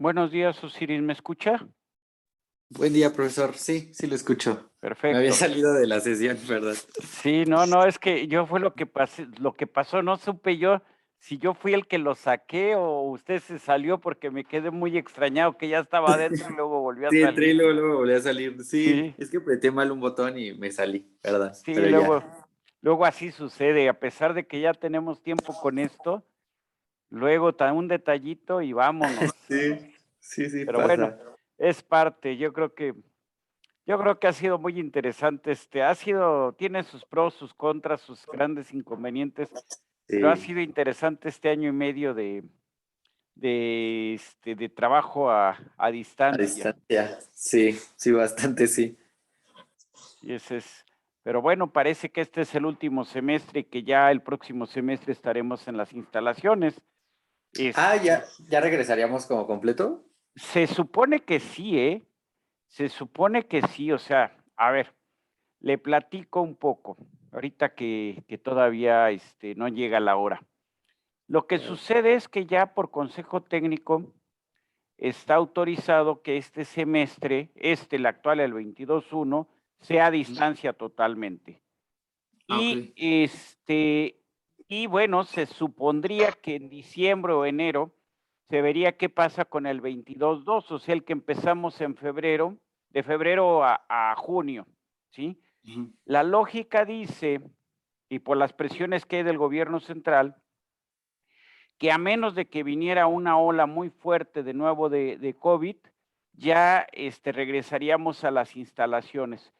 Buenos días, Osiris, ¿me escucha? Buen día, profesor. Sí, sí lo escucho. Me había Perfecto. salido de la sesión, ¿verdad? Sí, no, es que yo fue lo que pasó, no supe yo si yo fui el que lo saqué o usted se salió porque me quedé muy extrañado que ya estaba adentro y luego volvió a Sí, entré y salir. luego volví a salir. Sí, Sí, es que apreté mal un botón y me salí, ¿verdad? sí, Pero ya. luego así sucede, a pesar de que ya tenemos tiempo con esto, luego un detallito y vámonos. Sí, sí, sí, Pero bueno, pasa. es parte, yo creo que ha sido muy interesante, tiene sus pros, sus contras, sus grandes inconvenientes, pero ha Sí, sido interesante este año y medio de trabajo a a distancia. distancia. Sí, sí, bastante, sí. Y ese es, pero bueno, parece que este es el último semestre y que ya el próximo semestre estaremos en las instalaciones. Ah, Este, ya regresaríamos como completo. Se supone que sí, ¿eh? Se supone que sí, o sea, a ver, le platico un poco, ahorita que todavía no llega la hora. Lo que sucede es que ya por consejo técnico está autorizado que este semestre, el actual, el 22-1, sea a distancia totalmente. Ah, ok. Y bueno, se supondría que en diciembre o enero se vería qué pasa con el 22-2, o sea, el que empezamos en febrero, de febrero a junio, ¿sí? Ujú. La lógica dice, y por las presiones que hay del gobierno central, que a menos de que viniera una ola muy fuerte de nuevo de COVID, ya regresaríamos a las instalaciones.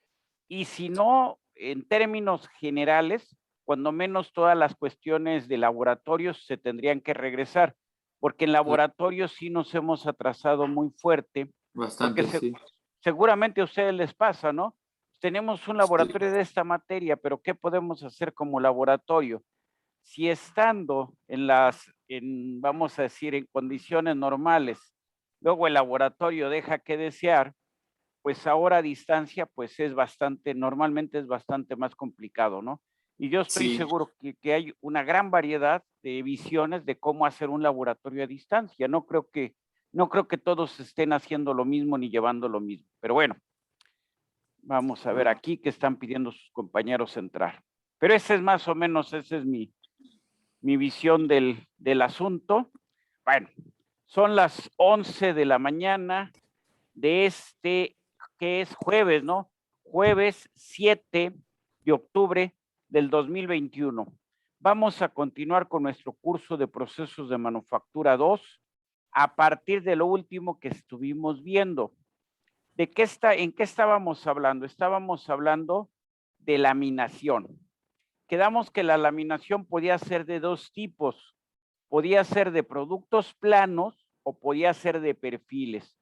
Y si no, en términos generales, cuando menos todas las cuestiones de laboratorios se tendrían que regresar, porque en Claro, laboratorios sí nos hemos atrasado muy fuerte, porque bastante, sí. seguramente a ustedes les pasa, ¿no? Tenemos un Sí. laboratorio de esta materia, pero ¿qué podemos hacer como laboratorio? Si estando vamos a decir, en condiciones normales, luego el laboratorio deja que desear, pues ahora a distancia, pues normalmente es bastante más complicado, ¿no? Y yo estoy Sí. seguro que hay una gran variedad de visiones de cómo hacer un laboratorio a distancia. No creo que todos estén haciendo lo mismo ni llevando lo mismo. Pero bueno, vamos a ver aquí que están pidiendo sus compañeros entrar. Pero esa es mi visión del asunto. Bueno, son las 11 de la mañana de que es jueves, ¿no? Jueves 7 de octubre del 2021. Vamos a continuar con nuestro curso de procesos de manufactura 2 a partir de lo último que estuvimos viendo. ¿En qué estábamos hablando? Estábamos hablando de laminación. Quedamos que la laminación podía ser de dos tipos. Podía ser de productos planos o podía ser de perfiles.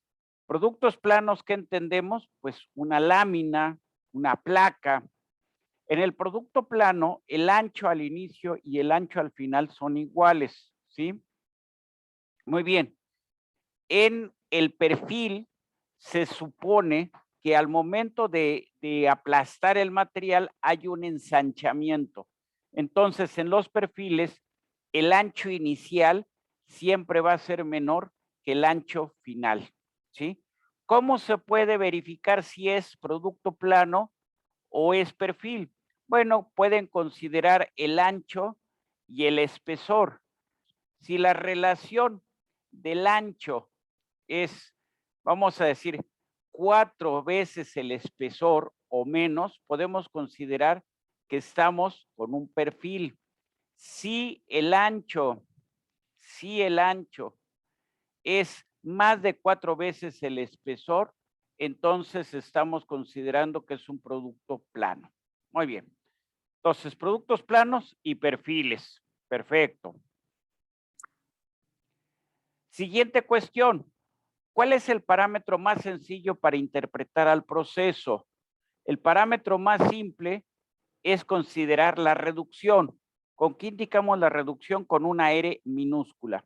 Productos planos, ¿qué entendemos? Pues una lámina, una placa. En el producto plano, el ancho al inicio y el ancho al final son iguales, ¿sí? Muy bien. En el perfil se supone que al momento de aplastar el material hay un ensanchamiento. Entonces, en los perfiles, el ancho inicial siempre va a ser menor que el ancho final, ¿sí? ¿Cómo se puede verificar si es producto plano o es perfil? Bueno, pueden considerar el ancho y el espesor. Si la relación del ancho es, vamos a decir, 4 veces el espesor o menos, podemos considerar que estamos con un perfil. Si el ancho, si el ancho es más de 4 veces el espesor, entonces estamos considerando que es un producto plano. Muy bien. Entonces, productos planos y perfiles. Perfecto. Siguiente cuestión. ¿Cuál es el parámetro más sencillo para interpretar al proceso? El parámetro más simple es considerar la reducción. ¿Con qué indicamos la reducción? Con una R minúscula.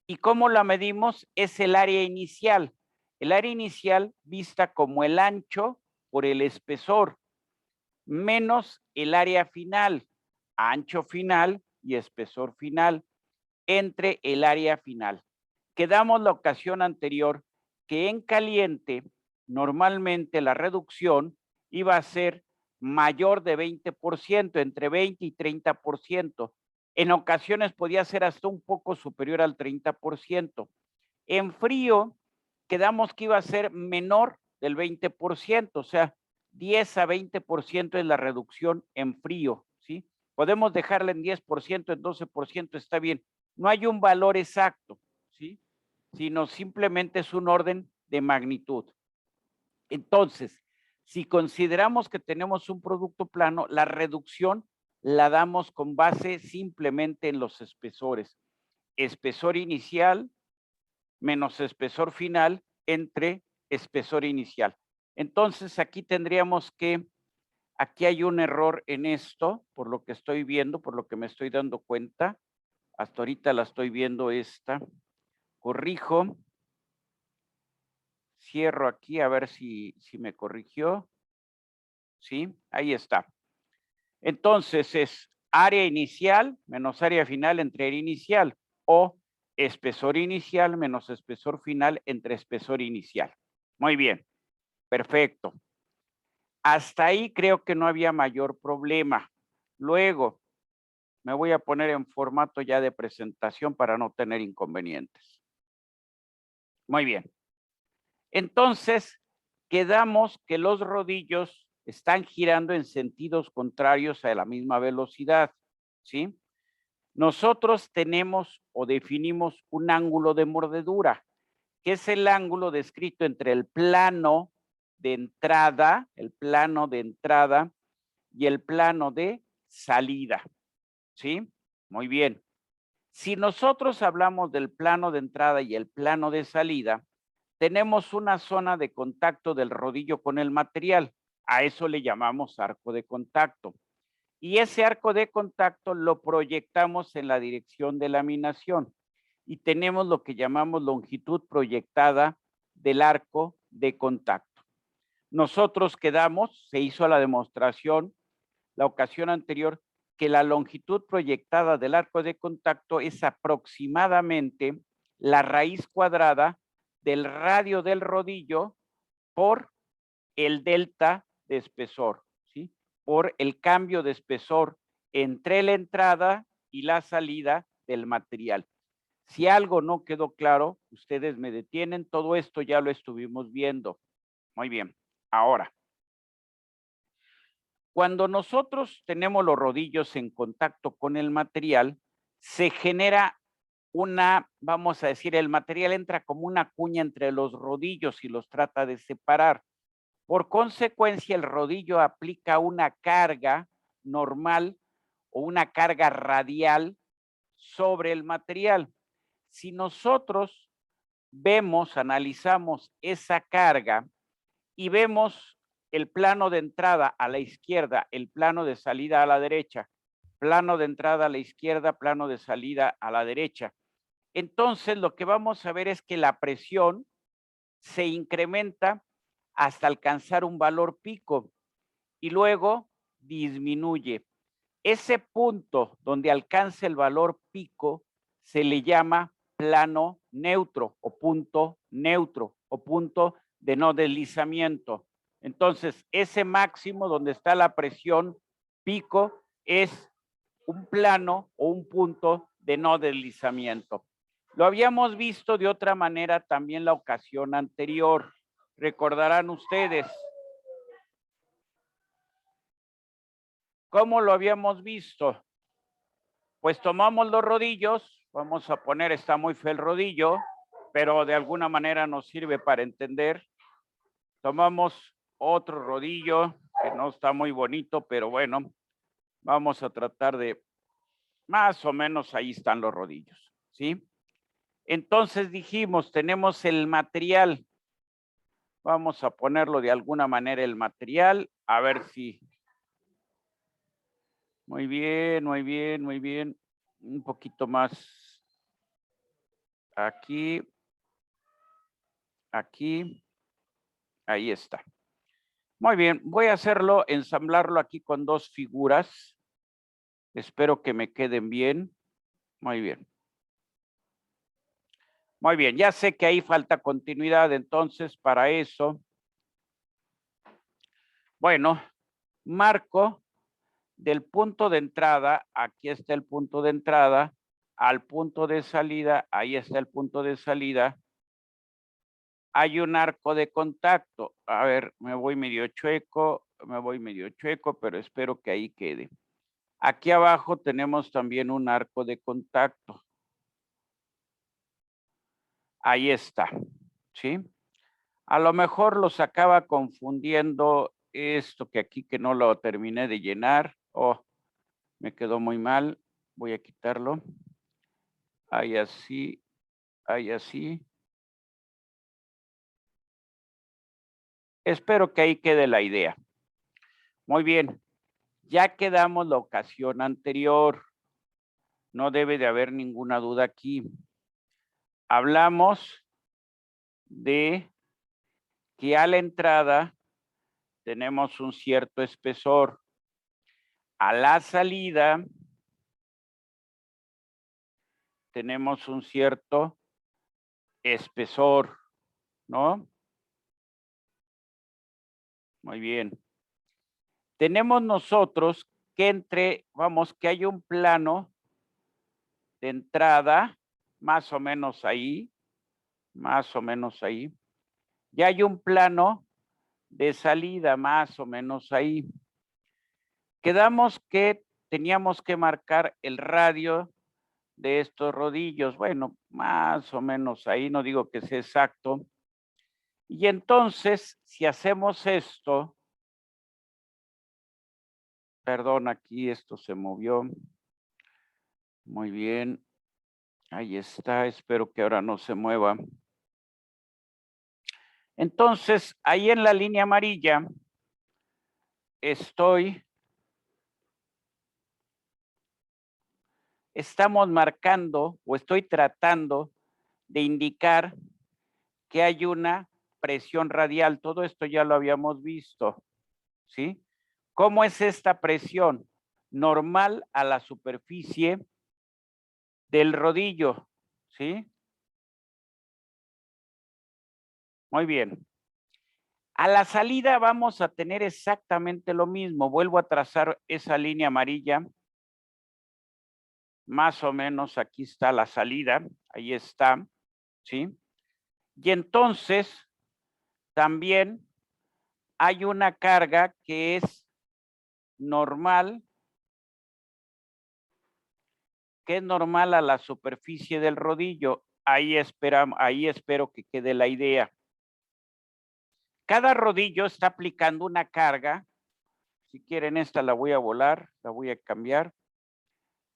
¿Y cómo la medimos? Es el área inicial. El área inicial vista como el ancho por el espesor, menos el área final, ancho final y espesor final, entre el área final. quedamos la ocasión anterior que en caliente normalmente la reducción iba a ser mayor de 20%, entre 20 y 30%. En ocasiones podía ser hasta un poco superior al 30%. En frío quedamos que iba a ser menor del 20%, o sea, 10 a 20% es la reducción en frío, ¿sí? Podemos dejarla en 10%, en 12%, está bien. No hay un valor exacto, ¿sí? Sino simplemente es un orden de magnitud. Entonces, si consideramos que tenemos un producto plano, la reducción la damos con base simplemente en los espesores. Espesor inicial menos espesor final entre espesor inicial. Entonces, aquí tendríamos que, aquí hay un error en esto, por lo que estoy viendo, por lo que me estoy dando cuenta. Hasta ahorita la estoy viendo esta. Corrijo. Cierro aquí a ver si me corrigió. Sí, ahí está. Entonces es área inicial menos área final entre área inicial o espesor inicial menos espesor final entre espesor inicial. Muy bien, perfecto. Hasta ahí creo que no había mayor problema. Luego me voy a poner en formato ya de presentación para no tener inconvenientes. Muy bien. Entonces, quedamos que los rodillos están girando en sentidos contrarios a la misma velocidad, ¿sí? Nosotros tenemos o definimos un ángulo de mordedura, que es el ángulo descrito entre el plano de entrada y el plano de salida, ¿sí? Muy bien. Si nosotros hablamos del plano de entrada y el plano de salida, tenemos una zona de contacto del rodillo con el material. A eso le llamamos arco de contacto. Y ese arco de contacto lo proyectamos en la dirección de laminación. Y tenemos lo que llamamos longitud proyectada del arco de contacto. Nosotros quedamos, se hizo la demostración la ocasión anterior, que la longitud proyectada del arco de contacto es aproximadamente la raíz cuadrada del radio del rodillo por el delta de espesor, ¿sí? Por el cambio de espesor entre la entrada y la salida del material. Si algo no quedó claro, ustedes me detienen, todo esto ya lo estuvimos viendo. Muy bien, ahora, cuando nosotros tenemos los rodillos en contacto con el material, se genera una, vamos a decir, el material entra como una cuña entre los rodillos y los trata de separar. Por consecuencia, el rodillo aplica una carga normal o una carga radial sobre el material. Si nosotros vemos, analizamos esa carga y vemos el plano de entrada a la izquierda, el plano de salida a la derecha, plano de entrada a la izquierda, plano de salida a la derecha. Entonces, lo que vamos a ver es que la presión se incrementa hasta alcanzar un valor pico y luego disminuye. Ese punto donde alcanza el valor pico se le llama plano neutro o punto de no deslizamiento. Entonces, ese máximo donde está la presión pico es un plano o un punto de no deslizamiento. Lo habíamos visto de otra manera también la ocasión anterior. Recordarán ustedes. ¿Cómo lo habíamos visto? Pues tomamos los rodillos, vamos a poner, está muy feo el rodillo, pero de alguna manera nos sirve para entender. Tomamos otro rodillo, que no está muy bonito, pero bueno, vamos a tratar de, más o menos ahí están los rodillos, ¿sí? Entonces dijimos, tenemos el material. Vamos a ponerlo de alguna manera el material, a ver si. Muy bien, muy bien, muy bien. Un poquito más. Aquí. Aquí. Ahí está. Muy bien, voy a hacerlo, ensamblarlo aquí con dos figuras. Espero que me queden bien. Muy bien. Muy bien, ya sé que ahí falta continuidad, entonces para eso, bueno, marco del punto de entrada, aquí está el punto de entrada, al punto de salida, ahí está el punto de salida, hay un arco de contacto. A ver, me voy medio chueco, pero espero que ahí quede. Aquí abajo tenemos también un arco de contacto. Ahí está, ¿sí? A lo mejor los acaba confundiendo esto que aquí que no lo terminé de llenar. Oh, me quedó muy mal. Voy a quitarlo. Ahí así, ahí así. Espero que ahí quede la idea. Muy bien. Ya quedamos la ocasión anterior. No debe de haber ninguna duda aquí. Hablamos de que a la entrada tenemos un cierto espesor. A la salida tenemos un cierto espesor, ¿no? Muy bien. Tenemos nosotros que que hay un plano de entrada, más o menos ahí, y hay un plano de salida, más o menos ahí. Quedamos que teníamos que marcar el radio de estos rodillos, bueno, más o menos ahí, no digo que sea exacto. Y entonces, si hacemos esto, perdón, aquí esto se movió. Muy bien, ahí está, espero que ahora no se mueva. Entonces, ahí en la línea amarilla estamos marcando o estoy tratando de indicar que hay una presión radial. Todo esto ya lo habíamos visto, ¿sí? ¿Cómo es esta presión? Normal a la superficie del rodillo, ¿sí? Muy bien. A la salida vamos a tener exactamente lo mismo. Vuelvo a trazar esa línea amarilla. Más o menos aquí está la salida. Ahí está, ¿sí? Y entonces también hay una carga que es normal, a la superficie del rodillo. Ahí espero que quede la idea. Cada rodillo está aplicando una carga. Si quieren esta la voy a volar, la voy a cambiar.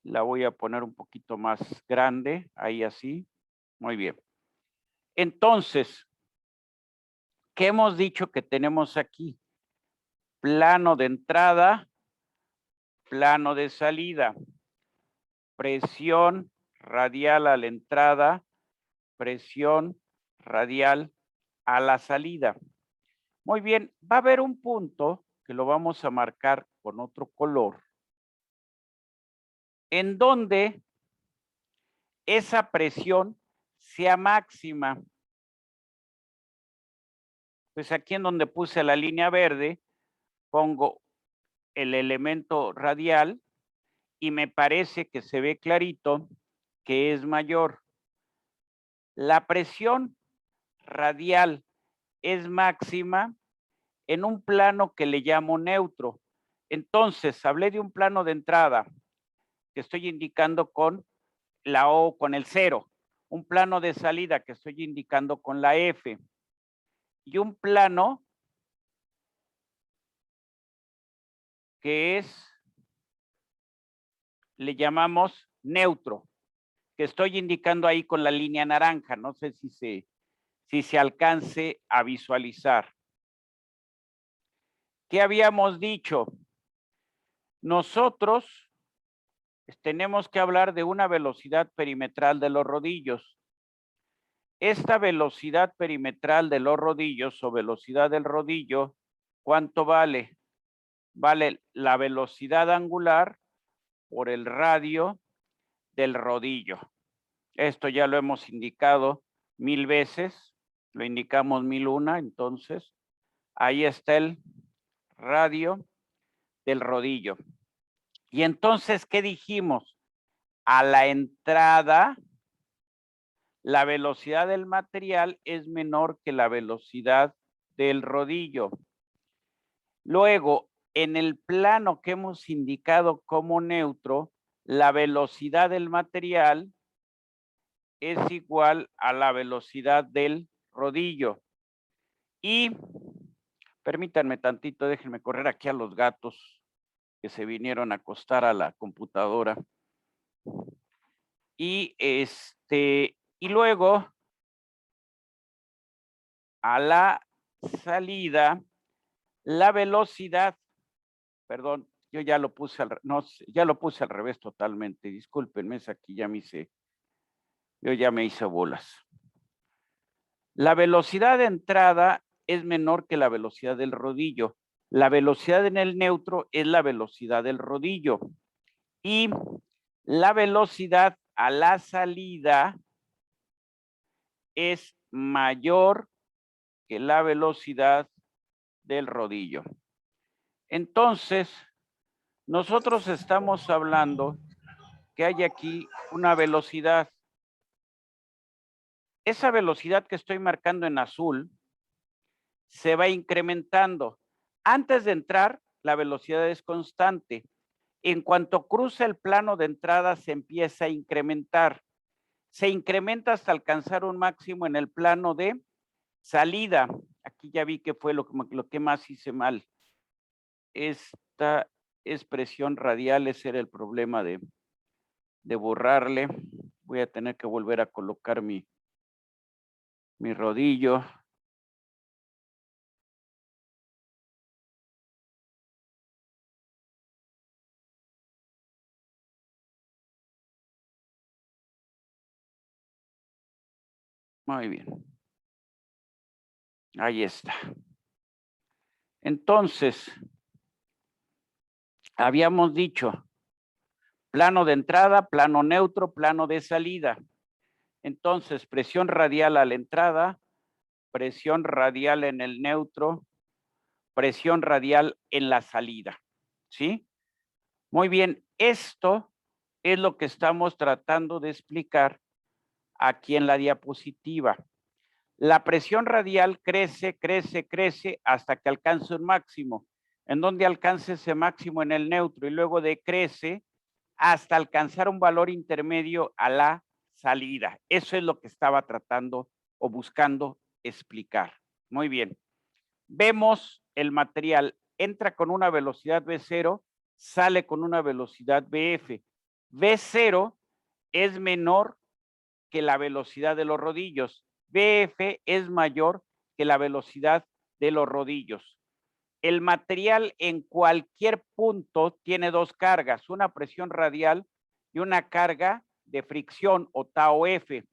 La voy a poner un poquito más grande, ahí así. Muy bien. Entonces, ¿qué hemos dicho que tenemos aquí? Plano de entrada, plano de salida. Presión radial a la entrada, presión radial a la salida. Muy bien, va a haber un punto que lo vamos a marcar con otro color, en donde esa presión sea máxima. Pues aquí en donde puse la línea verde, pongo el elemento radial y me parece que se ve clarito que es mayor. La presión radial es máxima en un plano que le llamo neutro. Entonces, hablé de un plano de entrada que estoy indicando con la O, con el 0. Un plano de salida que estoy indicando con la F. Y un plano que le llamamos neutro, que estoy indicando ahí con la línea naranja. No sé si se alcance a visualizar. ¿Qué habíamos dicho? Nosotros tenemos que hablar de una velocidad perimetral de los rodillos. Esta velocidad perimetral de los rodillos o velocidad del rodillo, ¿cuánto vale? Vale la velocidad angular por el radio del rodillo. Esto ya lo hemos indicado 1000 veces, lo indicamos 1001, entonces ahí está el radio del rodillo. Y entonces, ¿qué dijimos? A la entrada, la velocidad del material es menor que la velocidad del rodillo. Luego, en el plano que hemos indicado como neutro, la velocidad del material es igual a la velocidad del rodillo. Y permítanme tantito, déjenme correr aquí a los gatos que se vinieron a acostar a la computadora. Y luego a la salida, la velocidad, perdón, yo ya lo puse ya lo puse al revés totalmente, discúlpenme, es aquí yo ya me hice bolas. La velocidad de entrada es menor que la velocidad del rodillo. La velocidad en el neutro es la velocidad del rodillo. Y la velocidad a la salida es mayor que la velocidad del rodillo. Entonces, nosotros estamos hablando que hay aquí una velocidad. Esa velocidad que estoy marcando en azul se va incrementando. Antes de entrar, la velocidad es constante. En cuanto cruza el plano de entrada, se empieza a incrementar. Se incrementa hasta alcanzar un máximo en el plano de salida. Aquí ya vi que fue lo que más hice mal. Esta expresión radial, ese era el problema de borrarle. Voy a tener que volver a colocar mi rodillo. Muy bien. Ahí está. Entonces, habíamos dicho, plano de entrada, plano neutro, plano de salida. Entonces, presión radial a la entrada, presión radial en el neutro, presión radial en la salida. ¿Sí? Muy bien, esto es lo que estamos tratando de explicar aquí en la diapositiva. La presión radial crece, crece, crece hasta que alcance un máximo. ¿En donde alcance ese máximo? En el neutro, y luego decrece hasta alcanzar un valor intermedio a la salida. Eso es lo que estaba tratando o buscando explicar. Muy bien. Vemos el material, entra con una velocidad V0, sale con una velocidad VF. V0 es menor que la velocidad de los rodillos. VF es mayor que la velocidad de los rodillos. El material en cualquier punto tiene dos cargas, una presión radial y una carga de fricción o tau F.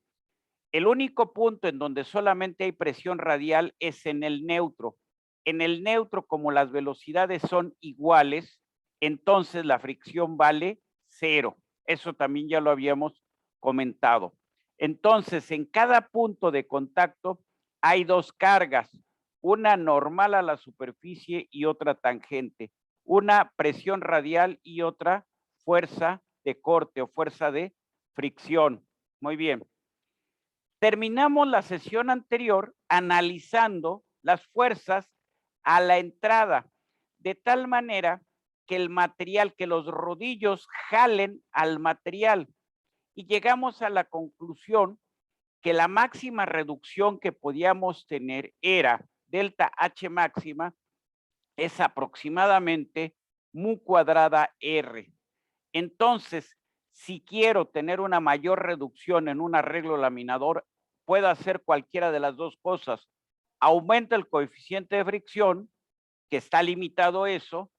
El único punto en donde solamente hay presión radial es en el neutro. En el neutro, como las velocidades son iguales, entonces la fricción vale 0. Eso también ya lo habíamos comentado. Entonces, en cada punto de contacto hay dos cargas, una normal a la superficie y otra tangente, una presión radial y otra fuerza de corte o fuerza de fricción. Muy bien. Terminamos la sesión anterior analizando las fuerzas a la entrada, de tal manera que el material, que los rodillos jalen al material, y llegamos a la conclusión que la máxima reducción que podíamos tener era delta H máxima es aproximadamente mu cuadrada R. Entonces, si quiero tener una mayor reducción en un arreglo laminador, puedo hacer cualquiera de las dos cosas. Aumento el coeficiente de fricción, que está limitado a eso,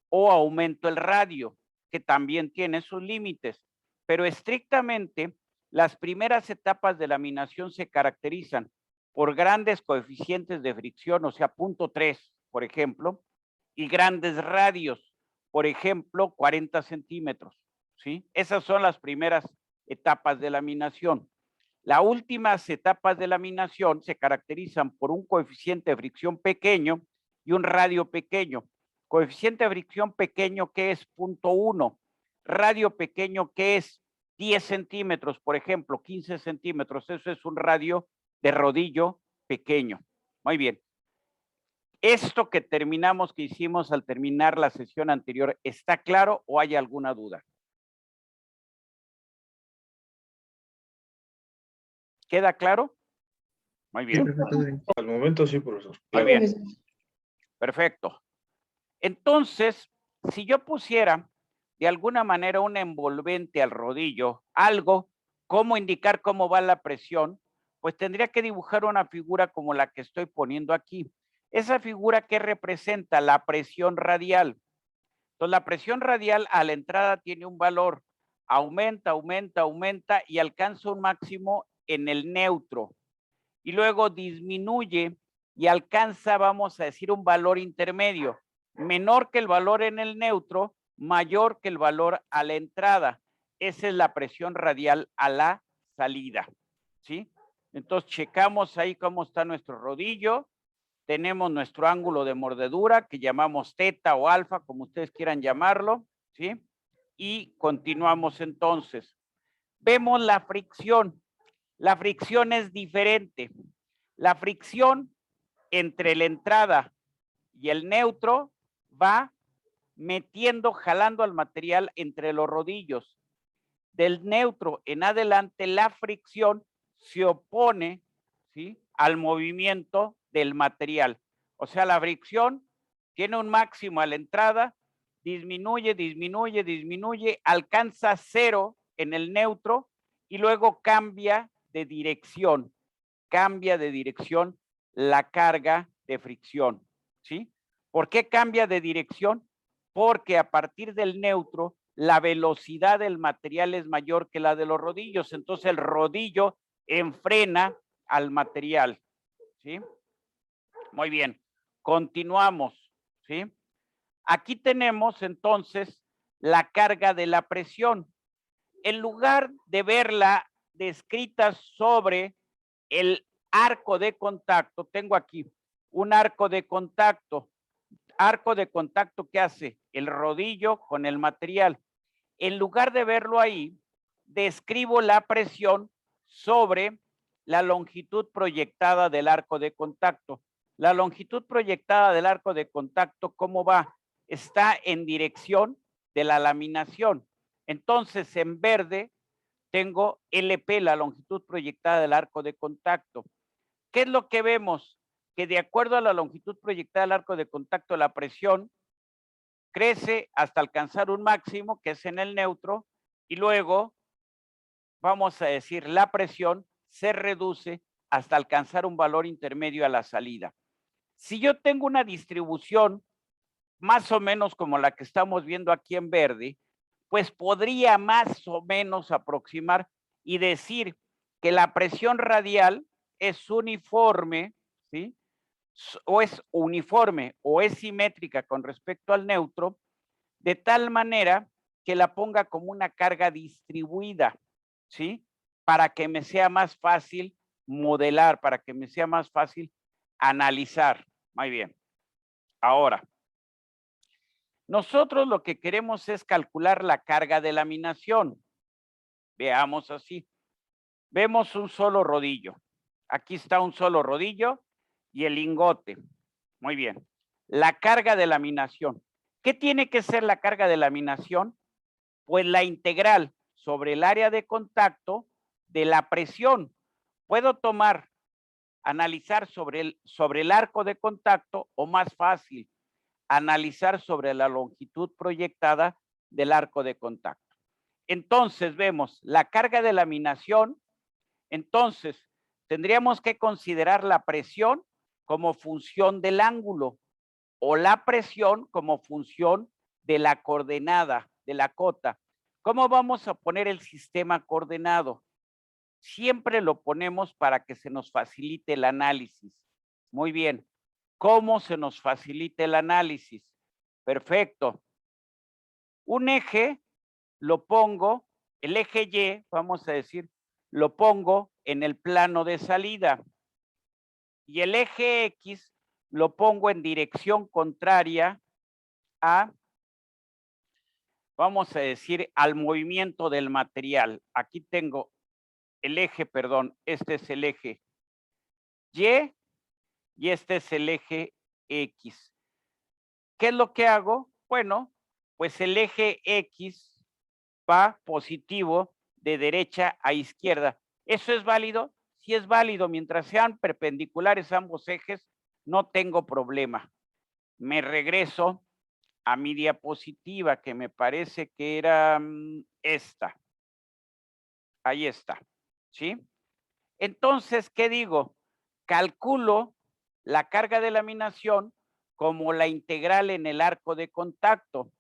o aumento el radio, que también tiene sus límites. Pero estrictamente, las primeras etapas de laminación se caracterizan por grandes coeficientes de fricción, o sea, 0.3, por ejemplo, y grandes radios, por ejemplo, 40 centímetros. ¿Sí? Esas son las primeras etapas de laminación. Las últimas etapas de laminación se caracterizan por un coeficiente de fricción pequeño y un radio pequeño. Coeficiente de fricción pequeño que es 0.1, radio pequeño que es 10 centímetros, por ejemplo, 15 centímetros. Eso es un radio de rodillo pequeño. Muy bien. Esto que terminamos, que hicimos al terminar la sesión anterior, ¿está claro o hay alguna duda? ¿Queda claro? Muy bien. Al momento sí, profesor. Muy bien. Perfecto. Entonces, si yo pusiera de alguna manera un envolvente al rodillo, algo, cómo indicar cómo va la presión, pues tendría que dibujar una figura como la que estoy poniendo aquí. Esa figura que representa la presión radial. Entonces, la presión radial a la entrada tiene un valor, aumenta, aumenta, aumenta y alcanza un máximo en el neutro. Y luego disminuye y alcanza, vamos a decir, un valor intermedio, menor que el valor en el neutro, mayor que el valor a la entrada. Esa es la presión radial a la salida, ¿sí? Entonces, checamos ahí cómo está nuestro rodillo. Tenemos nuestro ángulo de mordedura que llamamos teta o alfa, como ustedes quieran llamarlo, ¿sí? Y continuamos entonces. Vemos la fricción. La fricción es diferente. La fricción entre la entrada y el neutro va metiendo, jalando al material entre los rodillos. Del neutro en adelante, la fricción se opone, ¿sí?, al movimiento del material. O sea, la fricción tiene un máximo a la entrada, disminuye, disminuye, disminuye, alcanza 0 en el neutro y luego cambia de dirección la carga de fricción, ¿sí? ¿Por qué cambia de dirección? Porque a partir del neutro la velocidad del material es mayor que la de los rodillos, entonces el rodillo enfrena al material, ¿sí? Muy bien, continuamos, ¿sí? Aquí tenemos entonces la carga de la presión. En lugar de verla descrita sobre el arco de contacto, tengo aquí un arco de contacto. Arco de contacto que hace el rodillo con el material. En lugar de verlo ahí, describo la presión sobre la longitud proyectada del arco de contacto. La longitud proyectada del arco de contacto, ¿cómo va? Está en dirección de la laminación. Entonces, en verde tengo LP, la longitud proyectada del arco de contacto. ¿Qué es lo que vemos? Que de acuerdo a la longitud proyectada del arco de contacto, la presión crece hasta alcanzar un máximo, que es en el neutro, y luego, vamos a decir, la presión se reduce hasta alcanzar un valor intermedio a la salida. Si yo tengo una distribución más o menos como la que estamos viendo aquí en verde, pues podría más o menos aproximar y decir que la presión radial es uniforme, ¿sí? O es uniforme o es simétrica con respecto al neutro, de tal manera que la ponga como una carga distribuida, ¿sí? Para que me sea más fácil modelar, para que me sea más fácil analizar. Muy bien. Ahora, nosotros lo que queremos es calcular la carga de laminación. Veamos así. Vemos un solo rodillo. Aquí está un solo rodillo y el lingote. Muy bien. La carga de laminación. ¿Qué tiene que ser la carga de laminación? Pues la integral sobre el área de contacto de la presión. Puedo tomar, analizar sobre el arco de contacto o más fácil, analizar sobre la longitud proyectada del arco de contacto. Entonces vemos la carga de laminación. Entonces tendríamos que considerar la presión como función del ángulo o la presión como función de la coordenada, de la cota. ¿Cómo vamos a poner el sistema coordenado? Siempre lo ponemos para que se nos facilite el análisis. Muy bien. ¿Cómo se nos facilita el análisis? Perfecto. Un eje lo pongo, el eje Y, vamos a decir, lo pongo en el plano de salida. Y el eje X lo pongo en dirección contraria a, vamos a decir, al movimiento del material. Aquí tengo el eje, perdón, este es el eje Y y este es el eje X. ¿Qué es lo que hago? Bueno, pues el eje X va positivo de derecha a izquierda. ¿Eso es válido? Sí es válido. Mientras sean perpendiculares ambos ejes, no tengo problema. Me regreso a mi diapositiva, que me parece que era esta. Ahí está. ¿Sí? Entonces, ¿qué digo? Calculo la carga de laminación como la integral en el arco de contacto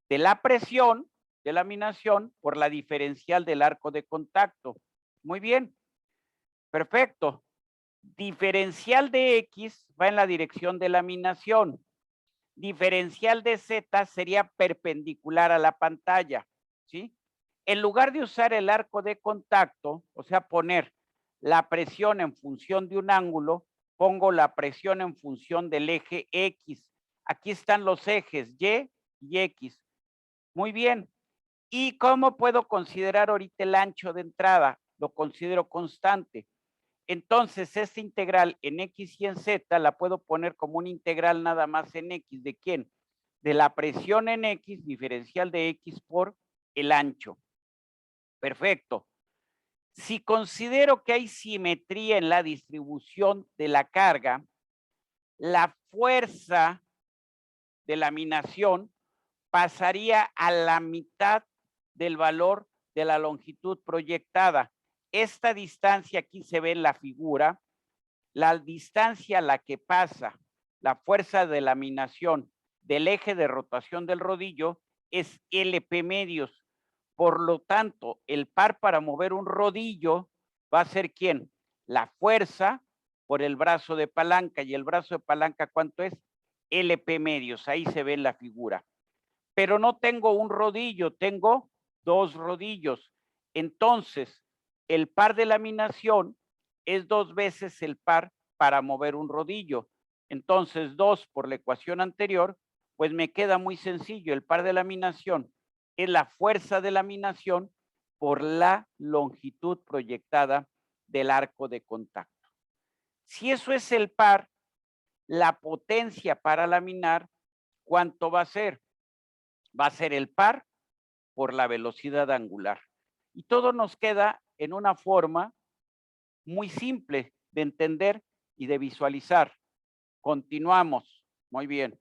de la presión de laminación por la diferencial del arco de contacto. Muy bien, perfecto. Diferencial de X va en la dirección de laminación. Diferencial de Z sería perpendicular a la pantalla, ¿sí? En lugar de usar el arco de contacto, o sea, poner la presión en función de un ángulo, pongo la presión en función del eje X. Aquí están los ejes Y y X. Muy bien. ¿Y cómo puedo considerar ahorita el ancho de entrada? Lo considero constante. Entonces, esta integral en X y en Z la puedo poner como una integral nada más en X. ¿De quién? De la presión en X, diferencial de X por el ancho. Perfecto. Si considero que hay simetría en la distribución de la carga, la fuerza de laminación pasaría a la mitad del valor de la longitud proyectada. Esta distancia aquí se ve en la figura. La distancia a la que pasa la fuerza de laminación del eje de rotación del rodillo es LP medios. Por lo tanto, el par para mover un rodillo va a ser ¿quién? La fuerza por el brazo de palanca. ¿Y el brazo de palanca cuánto es? LP medios. Ahí se ve en la figura. Pero no tengo un rodillo, tengo dos rodillos. Entonces, el par de laminación es 2 veces el par para mover un rodillo. Entonces, 2 por la ecuación anterior, pues me queda muy sencillo. El par de laminación es la fuerza de laminación por la longitud proyectada del arco de contacto. Si eso es el par, la potencia para laminar, ¿cuánto va a ser? Va a ser el par por la velocidad angular. Y todo nos queda en una forma muy simple de entender y de visualizar. Continuamos. Muy bien.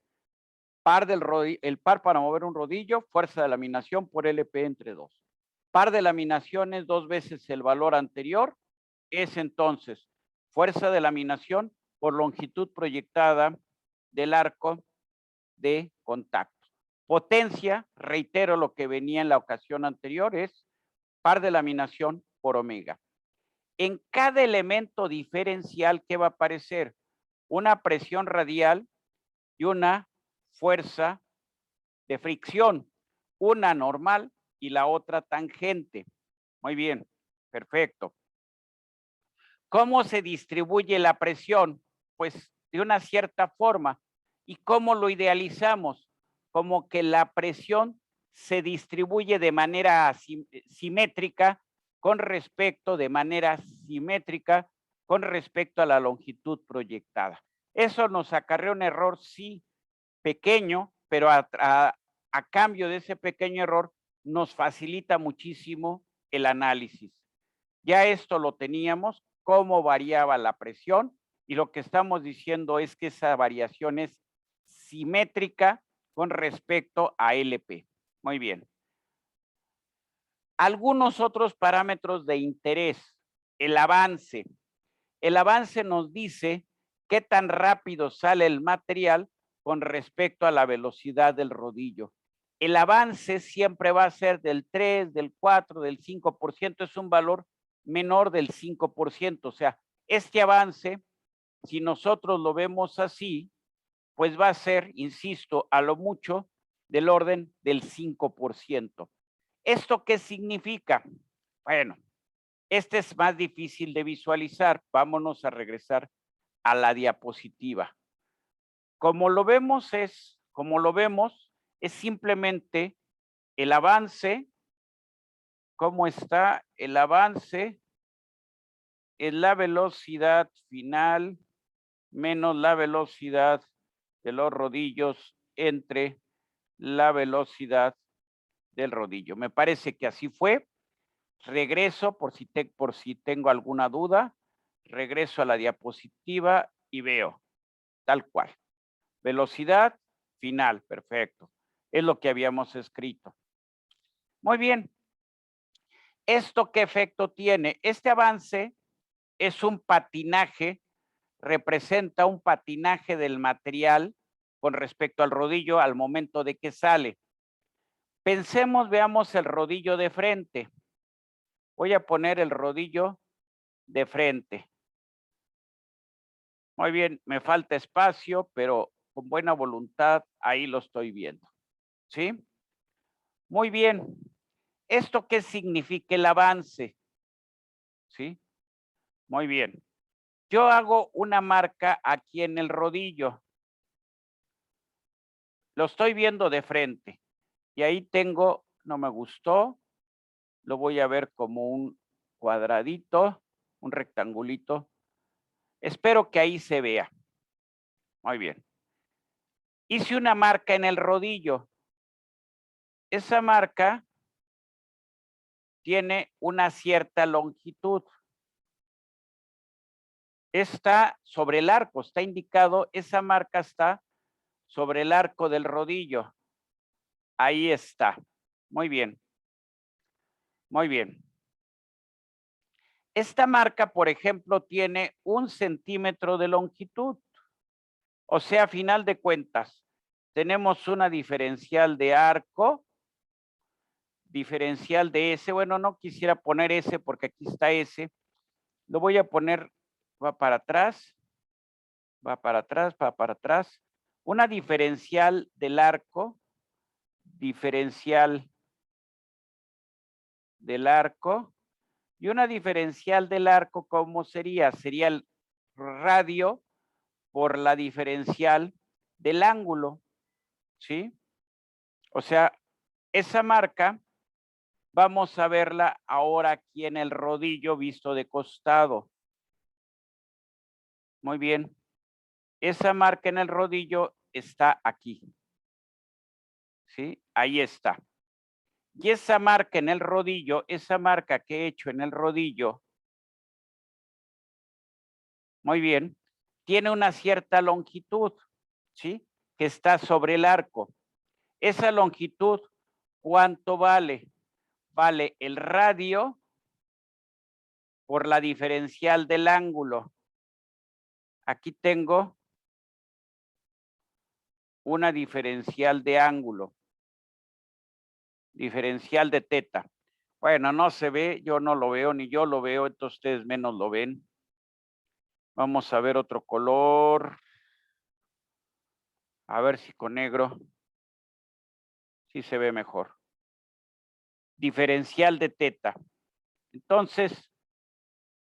El par para mover un rodillo, fuerza de laminación por LP entre 2. Par de laminación es 2 veces el valor anterior. Es entonces fuerza de laminación por longitud proyectada del arco de contacto. Potencia, reitero lo que venía en la ocasión anterior, es par de laminación por omega. En cada elemento diferencial, ¿qué va a aparecer? Una presión radial y una fuerza de fricción, una normal y la otra tangente. Muy bien, perfecto. ¿Cómo se distribuye la presión? Pues de una cierta forma. ¿Y cómo lo idealizamos? Como que la presión se distribuye de manera simétrica con respecto, de manera simétrica con respecto a la longitud proyectada. Eso nos acarrea un error, sí, pequeño, pero a cambio de ese pequeño error nos facilita muchísimo el análisis. Ya esto lo teníamos, cómo variaba la presión, y lo que estamos diciendo es que esa variación es simétrica con respecto a LP. Muy bien. Algunos otros parámetros de interés. El avance. El avance nos dice qué tan rápido sale el material con respecto a la velocidad del rodillo. El avance siempre va a ser del 3, del 4, del 5%, es un valor menor del 5%. O sea, este avance, si nosotros lo vemos así, pues va a ser, insisto, a lo mucho del orden del 5%. ¿Esto qué significa? Bueno, Este es más difícil de visualizar. Vámonos a regresar a la diapositiva. Como lo vemos es simplemente el avance. ¿Cómo está el avance? Es la velocidad final menos la velocidad de los rodillos entre la velocidad del rodillo. Me parece que así fue. Regreso por si tengo alguna duda. Regreso a la diapositiva y veo tal cual. Velocidad final, perfecto. Es lo que habíamos escrito. Muy bien. ¿Esto qué efecto tiene? Este avance es un patinaje, representa un patinaje del material con respecto al rodillo al momento de que sale. Pensemos, veamos el rodillo de frente. Voy a poner el rodillo de frente. Muy bien, me falta espacio, pero con buena voluntad ahí lo estoy viendo. ¿Sí? Muy bien. ¿Esto qué significa el avance? ¿Sí? Muy bien. Yo hago una marca aquí en el rodillo. Lo estoy viendo de frente. Y ahí tengo, no me gustó, lo voy a ver como un cuadradito, un rectangulito. Espero que ahí se vea. Muy bien. Hice una marca en el rodillo. Esa marca tiene una cierta longitud. Está sobre el arco, está indicado, esa marca está sobre el arco del rodillo. Ahí está. Muy bien. Muy bien. Esta marca, por ejemplo, tiene 1 centímetro de longitud. O sea, a final de cuentas, tenemos una diferencial de arco, diferencial de S. Bueno, no quisiera poner S porque aquí está S. Lo voy a poner, va para atrás, va para atrás, va para atrás. Una diferencial del arco, diferencial del arco. Y una diferencial del arco, ¿cómo sería? Sería el radio por la diferencial del ángulo, ¿sí? O sea, esa marca vamos a verla ahora aquí en el rodillo visto de costado. Muy bien. Esa marca en el rodillo está aquí. ¿Sí? Ahí está. Y esa marca en el rodillo, esa marca que he hecho en el rodillo, muy bien, tiene una cierta longitud, ¿sí? Que está sobre el arco. Esa longitud, ¿cuánto vale? Vale el radio por la diferencial del ángulo. Aquí tengo una diferencial de ángulo. Diferencial de teta. Bueno, no se ve, yo no lo veo, ni yo lo veo, entonces ustedes menos lo ven. Vamos a ver otro color. A ver si con negro sí se ve mejor. Diferencial de teta. Entonces,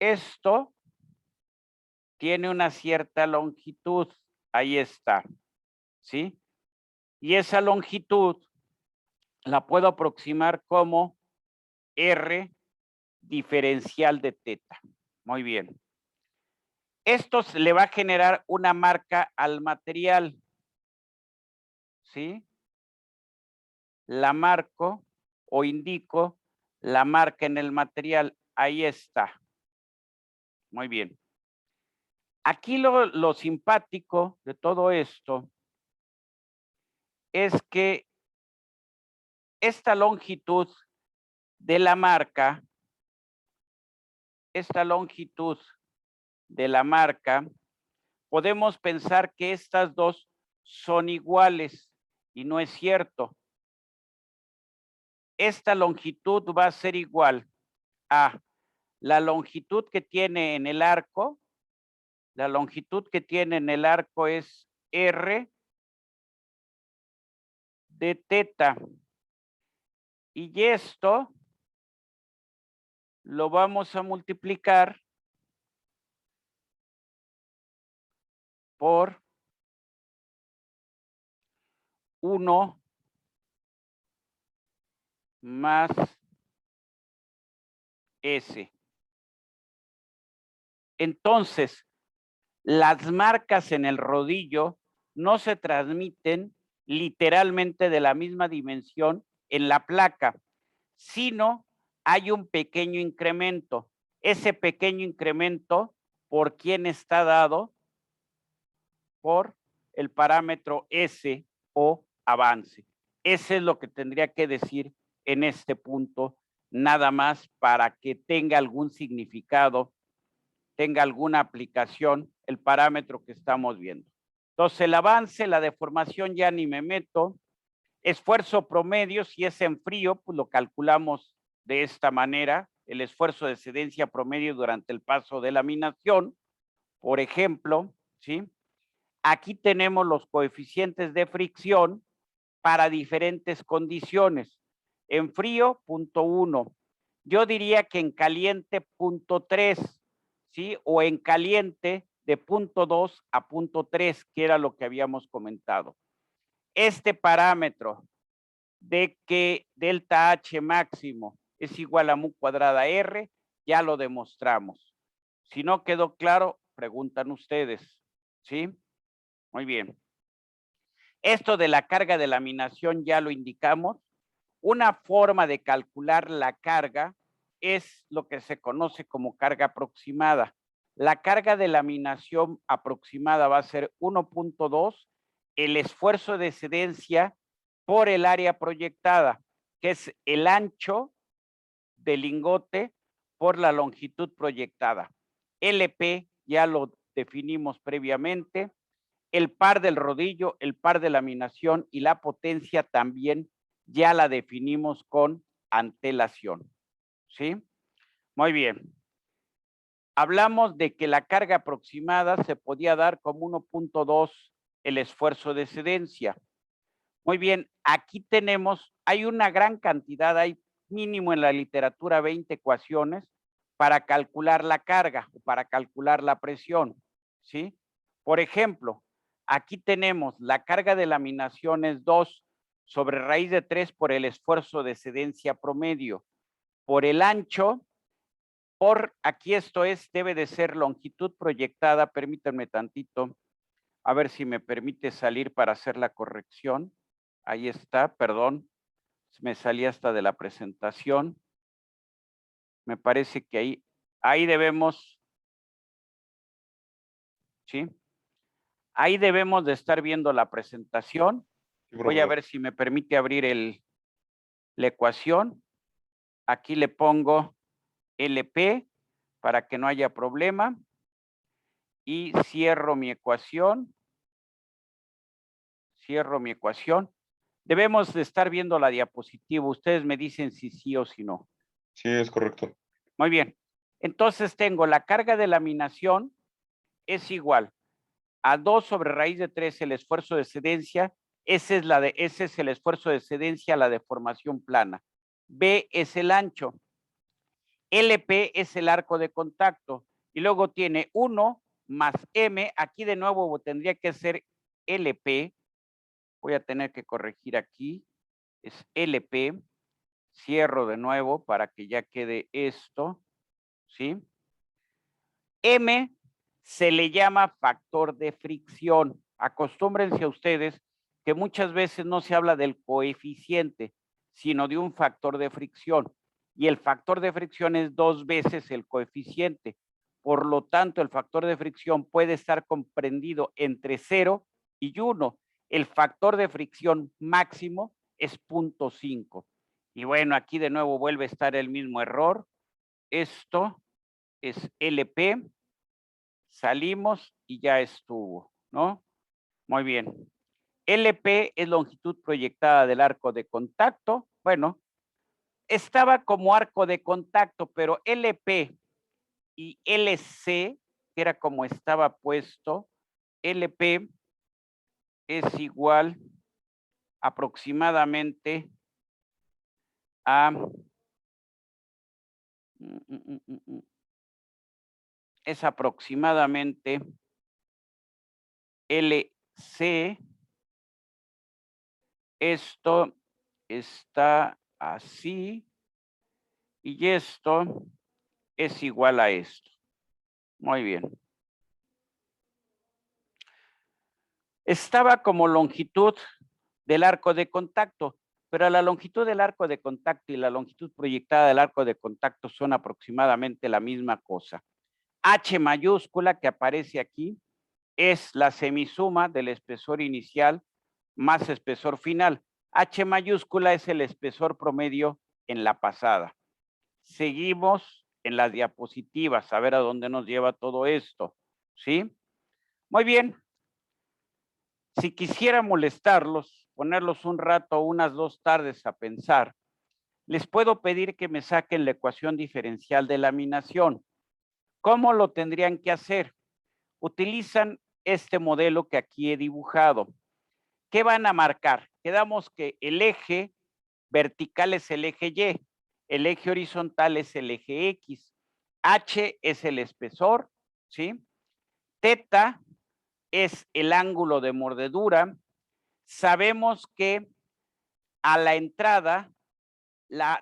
esto tiene una cierta longitud. Ahí está. ¿Sí? Y esa longitud la puedo aproximar como R diferencial de teta. Muy bien. Esto le va a generar una marca al material. ¿Sí? La marco o indico la marca en el material. Ahí está. Muy bien. Aquí lo simpático de todo esto es que esta longitud de la marca, podemos pensar que estas dos son iguales y no es cierto. Esta longitud va a ser igual a la longitud que tiene en el arco. La longitud que tiene en el arco es R de teta. Y esto lo vamos a multiplicar por 1 más S. Entonces, las marcas en el rodillo no se transmiten literalmente de la misma dimensión en la placa, sino hay un pequeño incremento. Ese pequeño incremento, ¿por quién está dado? Por el parámetro S o avance. Ese es lo que tendría que decir en este punto, nada más para que tenga algún significado, tenga alguna aplicación el parámetro que estamos viendo. Entonces, el avance, la deformación ya ni me meto. Esfuerzo promedio, si es en frío, pues lo calculamos de esta manera. El esfuerzo de excedencia promedio durante el paso de laminación, por ejemplo, ¿sí? Aquí tenemos los coeficientes de fricción para diferentes condiciones. En frío, 0.1. Yo diría que en caliente, 0.3, ¿sí? O en caliente, de 0.2 a 0.3, que era lo que habíamos comentado. Este parámetro de que delta H máximo es igual a mu cuadrada R, ya lo demostramos. Si no quedó claro, preguntan ustedes, ¿sí? Muy bien. Esto de la carga de laminación ya lo indicamos. Una forma de calcular la carga es lo que se conoce como carga aproximada. La carga de laminación aproximada va a ser 1.2 el esfuerzo de excedencia por el área proyectada, que es el ancho del lingote por la longitud proyectada. LP ya lo definimos previamente. El par del rodillo, el par de laminación y la potencia también ya la definimos con antelación. ¿Sí? Muy bien. Hablamos de que la carga aproximada se podía dar como 1.2 el esfuerzo de excedencia. Muy bien, aquí tenemos, hay una gran cantidad, hay mínimo en la literatura 20 ecuaciones para calcular la carga o para calcular la presión, ¿sí? Por ejemplo, aquí tenemos la carga de laminación es 2 sobre raíz de 3 por el esfuerzo de excedencia promedio, por el ancho, por aquí esto es, debe de ser longitud proyectada, permítanme tantito, a ver si me permite salir para hacer la corrección. Ahí está, perdón, me salí hasta de la presentación. Me parece que ahí debemos, ¿sí? Ahí debemos de estar viendo la presentación. Sí, Voy a profesor. ver si me permite abrir la ecuación. Aquí le pongo LP para que no haya problema. Y cierro mi ecuación. Cierro mi ecuación. Debemos de estar viendo la diapositiva. Ustedes me dicen si sí o si no. Sí, es correcto. Muy bien. Entonces tengo la carga de laminación es igual a 2 sobre raíz de 3 el esfuerzo de excedencia. Ese es el esfuerzo de excedencia a la deformación plana. B es el ancho. LP es el arco de contacto. Y luego tiene 1 más M. Aquí de nuevo tendría que ser LP. Voy a tener que corregir aquí. Es LP. Cierro de nuevo para que ya quede esto. ¿Sí? M se le llama factor de fricción. Acostúmbrense a ustedes que muchas veces no se habla del coeficiente, sino de un factor de fricción. Y el factor de fricción es 2 veces el coeficiente. Por lo tanto, el factor de fricción puede estar comprendido entre 0 y 1. El factor de fricción máximo es 0.5. Y bueno, aquí de nuevo vuelve a estar el mismo error. Esto es LP. Salimos y ya estuvo, ¿no? Muy bien. LP es longitud proyectada del arco de contacto. Bueno, estaba como arco de contacto, pero LP y LC, que era como estaba puesto, LP es igual aproximadamente a Es aproximadamente LC. Esto está así y esto es igual a esto. Muy bien. Estaba como longitud del arco de contacto, pero la longitud del arco de contacto y la longitud proyectada del arco de contacto son aproximadamente la misma cosa. H mayúscula que aparece aquí es la semisuma del espesor inicial más espesor final. H mayúscula es el espesor promedio en la pasada. Seguimos en las diapositivas, a ver a dónde nos lleva todo esto, ¿sí? Muy bien. Si quisiera molestarlos, ponerlos un rato, unas 2 tardes a pensar, les puedo pedir que me saquen la ecuación diferencial de laminación. ¿Cómo lo tendrían que hacer? Utilizan este modelo que aquí he dibujado. ¿Qué van a marcar? Quedamos que el eje vertical es el eje Y, el eje horizontal es el eje X, H es el espesor, ¿sí? Teta es el ángulo de mordedura. Sabemos que a la entrada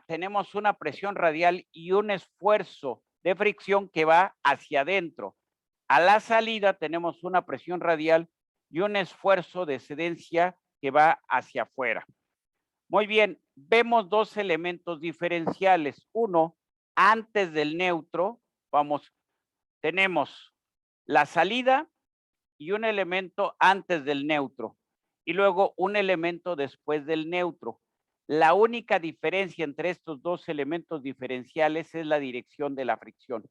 tenemos una presión radial y un esfuerzo de fricción que va hacia adentro. A la salida tenemos una presión radial y un esfuerzo de excedencia que va hacia afuera. Muy bien, vemos 2 elementos diferenciales. Uno, antes del neutro, tenemos la salida y un elemento antes del neutro. Y luego un elemento después del neutro. La única diferencia entre estos 2 elementos diferenciales es la dirección de la fricción.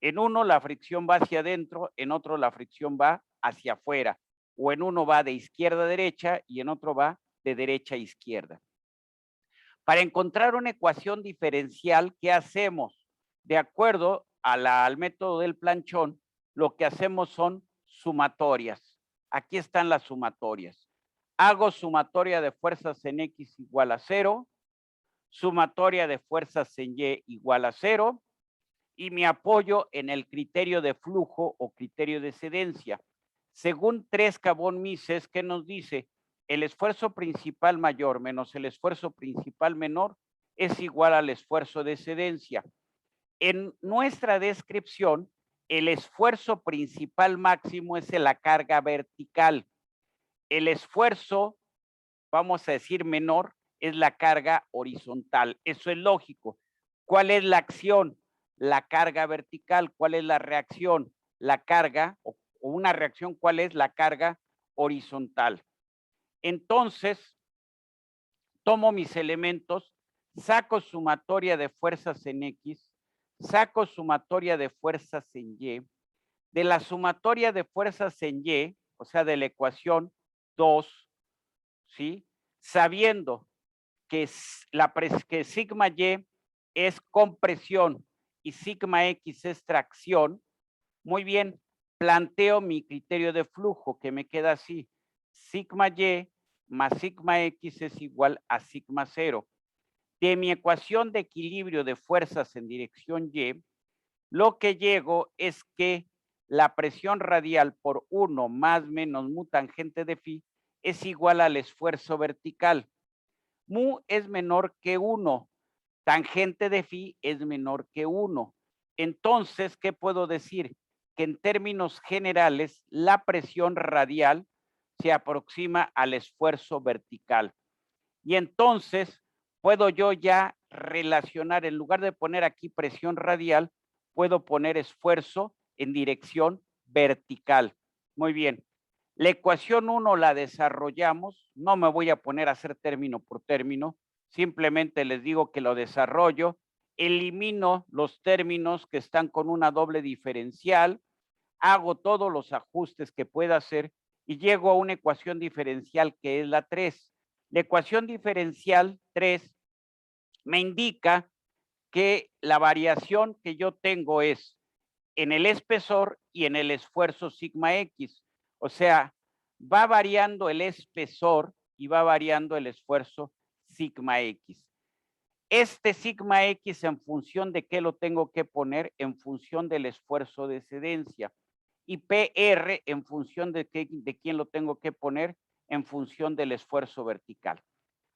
En uno la fricción va hacia adentro, en otro la fricción va hacia afuera. O en uno va de izquierda a derecha y en otro va de derecha a izquierda. Para encontrar una ecuación diferencial, ¿qué hacemos? De acuerdo al método del planchón, lo que hacemos son sumatorias. Aquí están las sumatorias. Hago sumatoria de fuerzas en X igual a 0, sumatoria de fuerzas en Y igual a 0, y me apoyo en el criterio de flujo o criterio de excedencia. Según Tresca-Von-Mises, ¿qué nos dice? El esfuerzo principal mayor menos el esfuerzo principal menor es igual al esfuerzo de excedencia. En nuestra descripción, el esfuerzo principal máximo es la carga vertical. El esfuerzo, vamos a decir menor, es la carga horizontal. Eso es lógico. ¿Cuál es la acción? La carga vertical. ¿Cuál es la reacción? La carga, o una reacción, ¿cuál es la carga horizontal? Entonces, tomo mis elementos, saco sumatoria de fuerzas en X, saco sumatoria de fuerzas en Y. De la sumatoria de fuerzas en Y, o sea, de la ecuación 2, ¿sí? Sabiendo que sigma Y es compresión y sigma X es tracción, muy bien, planteo mi criterio de flujo que me queda así. Sigma Y más sigma X es igual a sigma 0. De mi ecuación de equilibrio de fuerzas en dirección Y, lo que llego es que la presión radial por 1 más menos mu tangente de phi es igual al esfuerzo vertical. Mu es menor que 1, tangente de phi es menor que 1. Entonces, ¿qué puedo decir? Que en términos generales, la presión radial se aproxima al esfuerzo vertical. Y entonces, puedo yo ya relacionar, en lugar de poner aquí presión radial, puedo poner esfuerzo en dirección vertical. Muy bien. La ecuación 1 la desarrollamos, no me voy a poner a hacer término por término, simplemente les digo que lo desarrollo, elimino los términos que están con una doble diferencial, hago todos los ajustes que pueda hacer y llego a una ecuación diferencial que es la 3. La ecuación diferencial 3 me indica que la variación que yo tengo es en el espesor y en el esfuerzo sigma X. O sea, va variando el espesor y va variando el esfuerzo sigma X. Este sigma X en función de qué lo tengo que poner, en función del esfuerzo de excedencia. Y PR en función de quién lo tengo que poner, en función del esfuerzo vertical.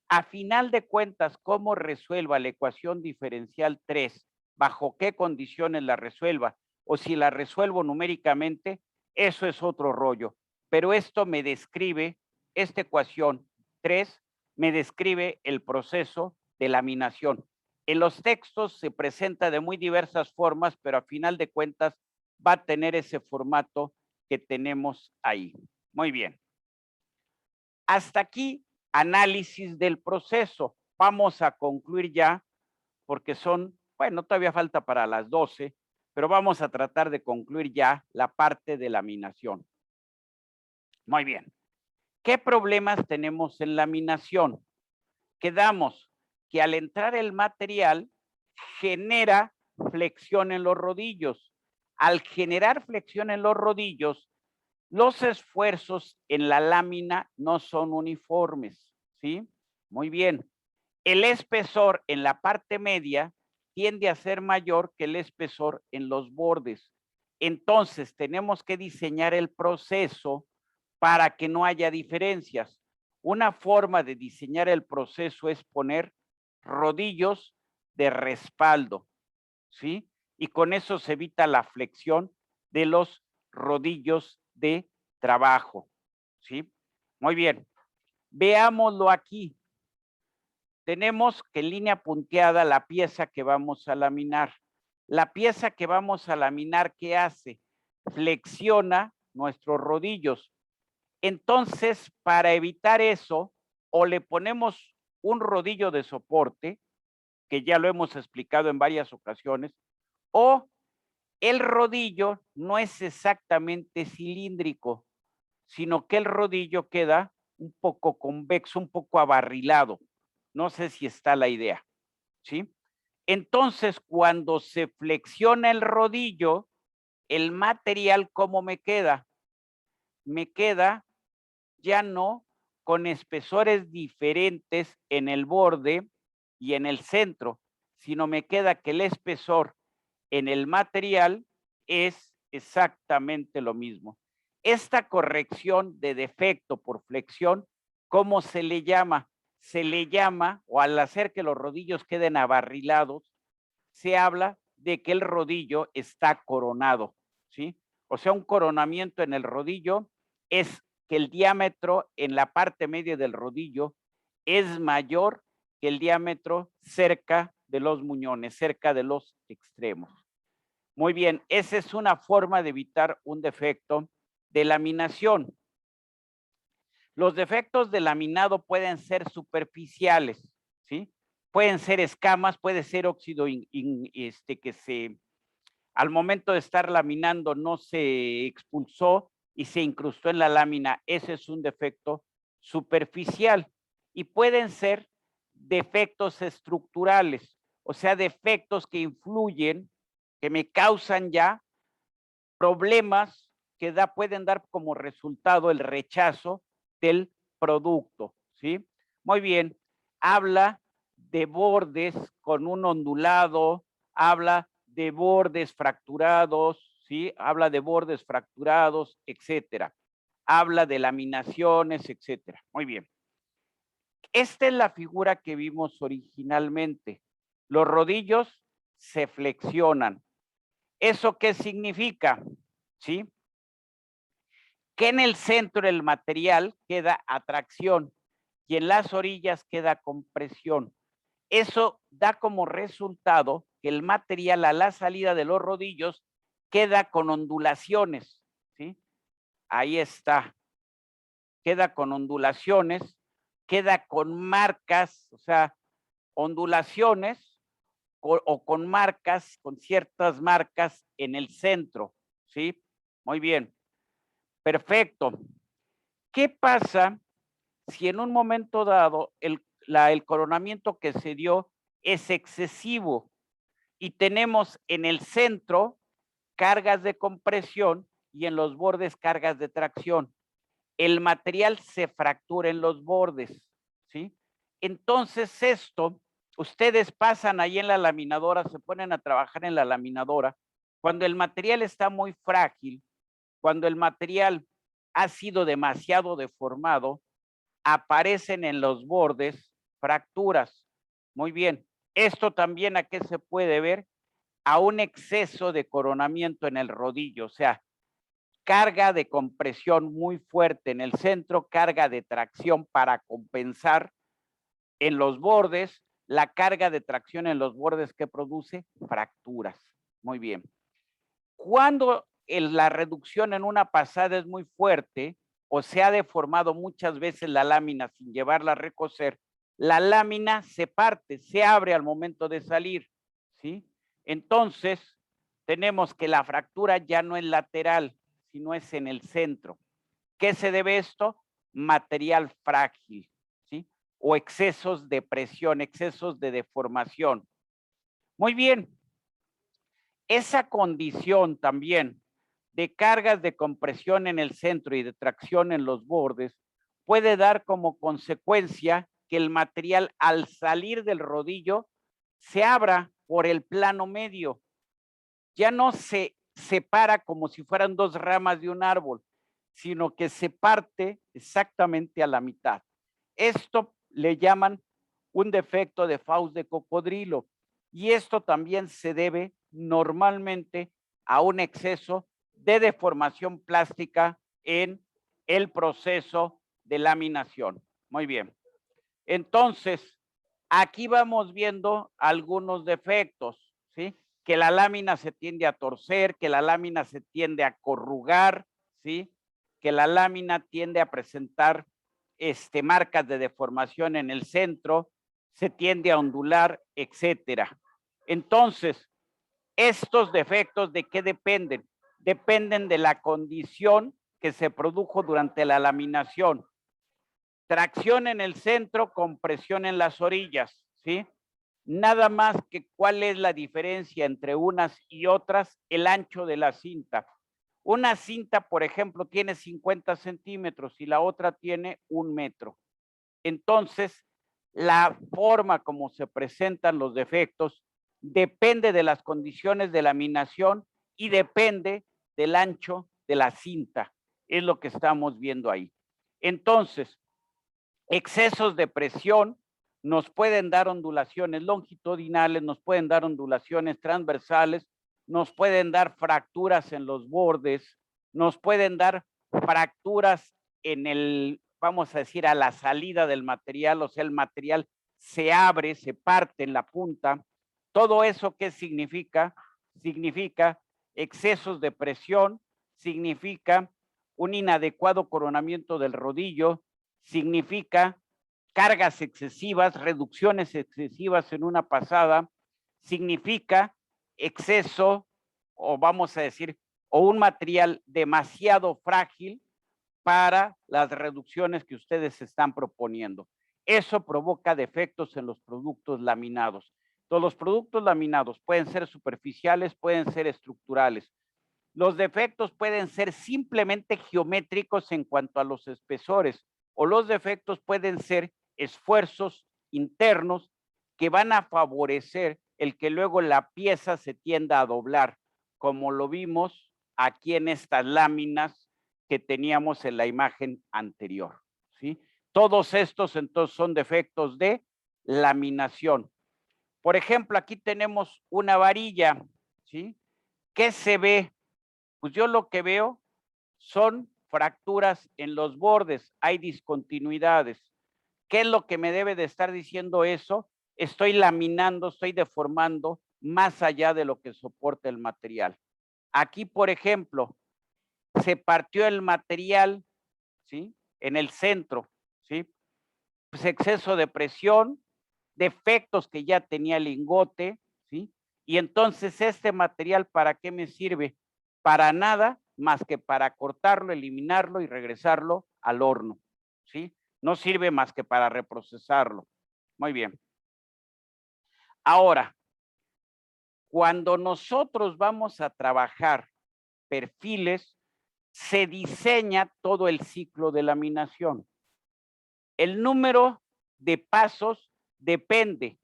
A final de cuentas, cómo resuelva la ecuación diferencial 3, bajo qué condiciones la resuelva, o si la resuelvo numéricamente, eso es otro rollo. Pero esto me describe, esta ecuación 3, me describe el proceso de laminación. En los textos se presenta de muy diversas formas, pero a final de cuentas va a tener ese formato que tenemos ahí. Muy bien. Hasta aquí, análisis del proceso. Vamos a concluir ya, porque son, bueno, todavía falta para las 12, pero vamos a tratar de concluir ya la parte de laminación. Muy bien. ¿Qué problemas tenemos en laminación? Quedamos que al entrar el material genera flexión en los rodillos. Al generar flexión en los rodillos, los esfuerzos en la lámina no son uniformes, ¿sí? Muy bien. El espesor en la parte media tiende a ser mayor que el espesor en los bordes. Entonces, tenemos que diseñar el proceso para que no haya diferencias. Una forma de diseñar el proceso es poner rodillos de respaldo, ¿sí? Y con eso se evita la flexión de los rodillos de trabajo, ¿sí? Muy bien. Veámoslo aquí. Tenemos que en línea punteada la pieza que vamos a laminar. La pieza que vamos a laminar, ¿qué hace? Flexiona nuestros rodillos. Entonces, para evitar eso, o le ponemos un rodillo de soporte, que ya lo hemos explicado en varias ocasiones, o el rodillo no es exactamente cilíndrico, sino que el rodillo queda un poco convexo, un poco abarrilado. No sé si está la idea, ¿sí? Entonces, cuando se flexiona el rodillo, el material, ¿cómo me queda? Me queda ya no con espesores diferentes en el borde y en el centro, sino me queda que el espesor en el material es exactamente lo mismo. Esta corrección de defecto por flexión, ¿cómo se le llama? Se le llama, o al hacer que los rodillos queden abarrilados, se habla de que el rodillo está coronado, ¿sí? O sea, un coronamiento en el rodillo es que el diámetro en la parte media del rodillo es mayor que el diámetro cerca de los muñones, cerca de los extremos. Muy bien, esa es una forma de evitar un defecto de laminación. Los defectos de laminado pueden ser superficiales, ¿sí? Pueden ser escamas, puede ser óxido que al momento de estar laminando no se expulsó y se incrustó en la lámina. Ese es un defecto superficial. Y pueden ser defectos estructurales, o sea, defectos que influyen, que me causan ya problemas que pueden dar como resultado el rechazo del producto, ¿sí? Muy bien, habla de bordes con un ondulado, habla de bordes fracturados, ¿sí? Habla de bordes fracturados, etcétera. Habla de laminaciones, etcétera. Muy bien. Esta es la figura que vimos originalmente. Los rodillos se flexionan. ¿Eso qué significa? ¿Sí? Que en el centro del material queda atracción y en las orillas queda compresión. Eso da como resultado que el material a la salida de los rodillos queda con ondulaciones, ¿sí? Ahí está. Queda con ondulaciones, queda con marcas, o sea, ondulaciones o con marcas, con ciertas marcas en el centro, ¿sí? Muy bien. Perfecto. ¿Qué pasa si en un momento dado el coronamiento que se dio es excesivo y tenemos en el centro cargas de compresión y en los bordes cargas de tracción? El material se fractura en los bordes, ¿sí? Entonces esto ustedes pasan ahí en la laminadora, se ponen a trabajar en la laminadora, cuando el material está muy frágil, cuando el material ha sido demasiado deformado, aparecen en los bordes fracturas. Muy bien. Esto también, ¿a qué se puede ver? A un exceso de coronamiento en el rodillo, o sea, carga de compresión muy fuerte en el centro, carga de tracción para compensar en los bordes, la carga de tracción en los bordes que produce fracturas. Muy bien. Cuando la reducción en una pasada es muy fuerte o se ha deformado muchas veces la lámina sin llevarla a recocer, la lámina se parte, se abre al momento de salir, ¿sí? Entonces, tenemos que la fractura ya no es lateral, sino es en el centro. ¿Qué se debe esto? Material frágil, ¿sí? O excesos de presión, excesos de deformación. Muy bien. Esa condición también de cargas de compresión en el centro y de tracción en los bordes puede dar como consecuencia que el material al salir del rodillo se abra por el plano medio. Ya no se separa como si fueran dos ramas de un árbol, sino que se parte exactamente a la mitad. Esto le llaman un defecto de fauce de cocodrilo y esto también se debe normalmente a un exceso de deformación plástica en el proceso de laminación. Muy bien. Entonces, aquí vamos viendo algunos defectos, ¿sí? Que la lámina se tiende a torcer, que la lámina se tiende a corrugar, ¿sí? Que la lámina tiende a presentar marcas de deformación en el centro, se tiende a ondular, etcétera. Entonces, estos defectos, ¿de qué dependen? Dependen de la condición que se produjo durante la laminación. Tracción en el centro, compresión en las orillas, ¿sí? Nada más que cuál es la diferencia entre unas y otras, el ancho de la cinta. Una cinta, por ejemplo, tiene 50 centímetros y la otra tiene 1 metro. Entonces, la forma como se presentan los defectos depende de las condiciones de laminación y depende del ancho de la cinta. Es lo que estamos viendo ahí. Entonces, excesos de presión nos pueden dar ondulaciones longitudinales, nos pueden dar ondulaciones transversales, nos pueden dar fracturas en los bordes, nos pueden dar fracturas en el, vamos a decir, a la salida del material, o sea, el material se abre, se parte en la punta. Todo eso, ¿qué significa? Significa excesos de presión, significa un inadecuado coronamiento del rodillo, significa cargas excesivas, reducciones excesivas en una pasada, significa exceso, o vamos a decir, o un material demasiado frágil para las reducciones que ustedes están proponiendo. Eso provoca defectos en los productos laminados. Todos los productos laminados pueden ser superficiales, pueden ser estructurales. Los defectos pueden ser simplemente geométricos en cuanto a los espesores, o los defectos pueden ser esfuerzos internos que van a favorecer el que luego la pieza se tienda a doblar, como lo vimos aquí en estas láminas que teníamos en la imagen anterior, ¿sí? Todos estos entonces son defectos de laminación. Por ejemplo, aquí tenemos una varilla, ¿sí? ¿Qué se ve? Pues yo lo que veo son fracturas en los bordes, hay discontinuidades. ¿Qué es lo que me debe de estar diciendo eso? Estoy laminando, estoy deformando más allá de lo que soporta el material. Aquí, por ejemplo, se partió el material, ¿sí? En el centro, ¿sí? Pues exceso de presión, defectos que ya tenía el lingote, ¿sí? Y entonces este material, ¿para qué me sirve? Para nada más que para cortarlo, eliminarlo y regresarlo al horno, ¿sí? No sirve más que para reprocesarlo. Muy bien. Ahora, cuando nosotros vamos a trabajar perfiles, se diseña todo el ciclo de laminación. El número de pasos depende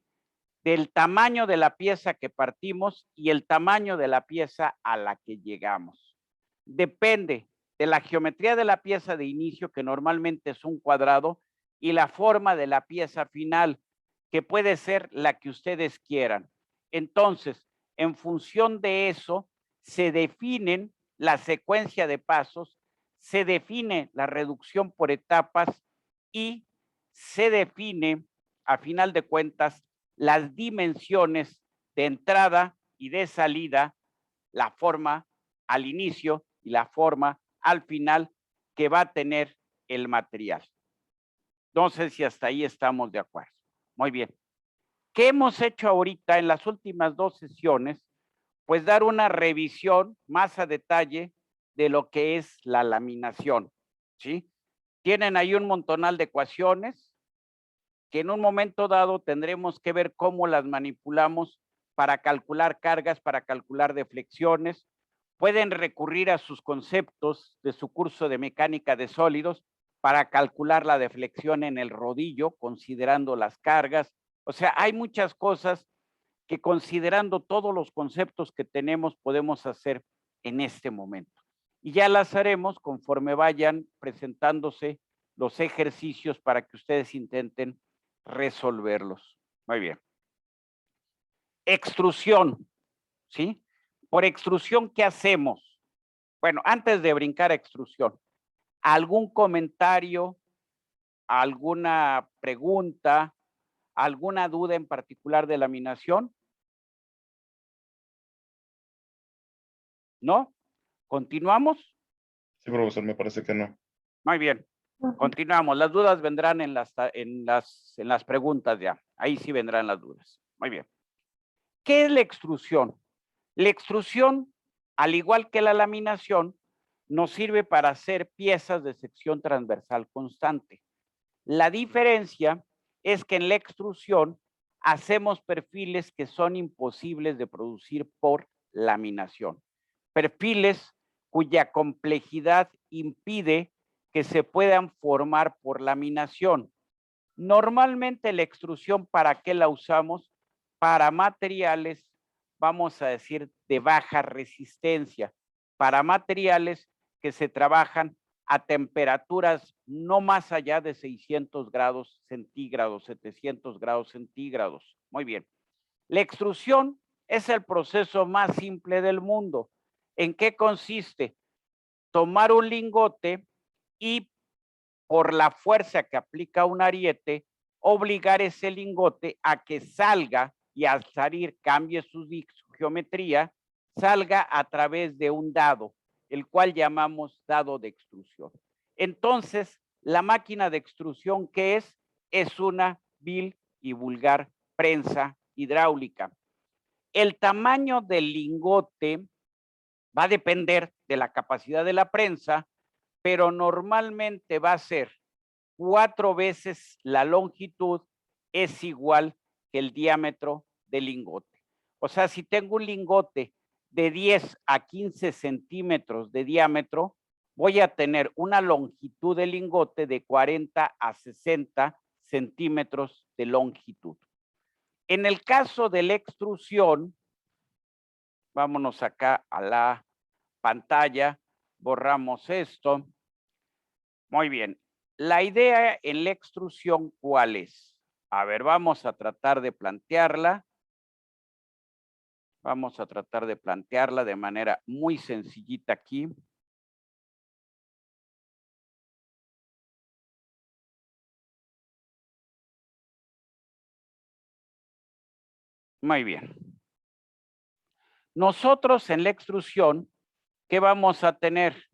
del tamaño de la pieza que partimos y el tamaño de la pieza a la que llegamos. Depende de la geometría de la pieza de inicio, que normalmente es un cuadrado, y la forma de la pieza final, que puede ser la que ustedes quieran. Entonces, en función de eso, se definen la secuencia de pasos, se define la reducción por etapas y se define, a final de cuentas, las dimensiones de entrada y de salida, la forma al inicio y la forma al final que va a tener el material. No sé si hasta ahí estamos de acuerdo. Muy bien. ¿Qué hemos hecho ahorita en las últimas 2 sesiones? Pues dar una revisión más a detalle de lo que es la laminación, ¿sí? Tienen ahí un montonal de ecuaciones que en un momento dado tendremos que ver cómo las manipulamos para calcular cargas, para calcular deflexiones. Pueden recurrir a sus conceptos de su curso de mecánica de sólidos para calcular la deflexión en el rodillo, considerando las cargas. O sea, hay muchas cosas que, considerando todos los conceptos que tenemos, podemos hacer en este momento. Y ya las haremos conforme vayan presentándose los ejercicios para que ustedes intenten resolverlos. Muy bien. Extrusión, ¿sí? Por extrusión, ¿qué hacemos? Bueno, antes de brincar a extrusión, ¿algún comentario, alguna pregunta, alguna duda en particular de laminación? ¿No? ¿Continuamos? Sí, profesor, me parece que no. Muy bien. Continuamos. Las dudas vendrán en las preguntas ya. Ahí sí vendrán las dudas. Muy bien. ¿Qué es la extrusión? La extrusión, al igual que la laminación, nos sirve para hacer piezas de sección transversal constante. La diferencia es que en la extrusión hacemos perfiles que son imposibles de producir por laminación. Perfiles cuya complejidad impide que se puedan formar por laminación. Normalmente la extrusión, ¿para qué la usamos? Para materiales, vamos a decir, de baja resistencia, para materiales que se trabajan a temperaturas no más allá de 600 grados centígrados, 700 grados centígrados. Muy bien. La extrusión es el proceso más simple del mundo. ¿En qué consiste? Tomar un lingote y, por la fuerza que aplica un ariete, obligar ese lingote a que salga, y al salir cambie su geometría, salga a través de un dado, el cual llamamos dado de extrusión. Entonces, la máquina de extrusión, ¿qué es? Es una vil y vulgar prensa hidráulica. El tamaño del lingote va a depender de la capacidad de la prensa, pero normalmente va a ser 4 veces la longitud es igual que el diámetro del lingote. O sea, si tengo un lingote de 10 a 15 centímetros de diámetro, voy a tener una longitud del lingote de 40 a 60 centímetros de longitud. En el caso de la extrusión, vámonos acá a la pantalla, borramos esto. Muy bien. La idea en la extrusión, ¿cuál es? A ver, vamos a tratar de plantearla. Vamos a tratar de plantearla de manera muy sencillita aquí. Muy bien. Nosotros en la extrusión, ¿qué vamos a tener?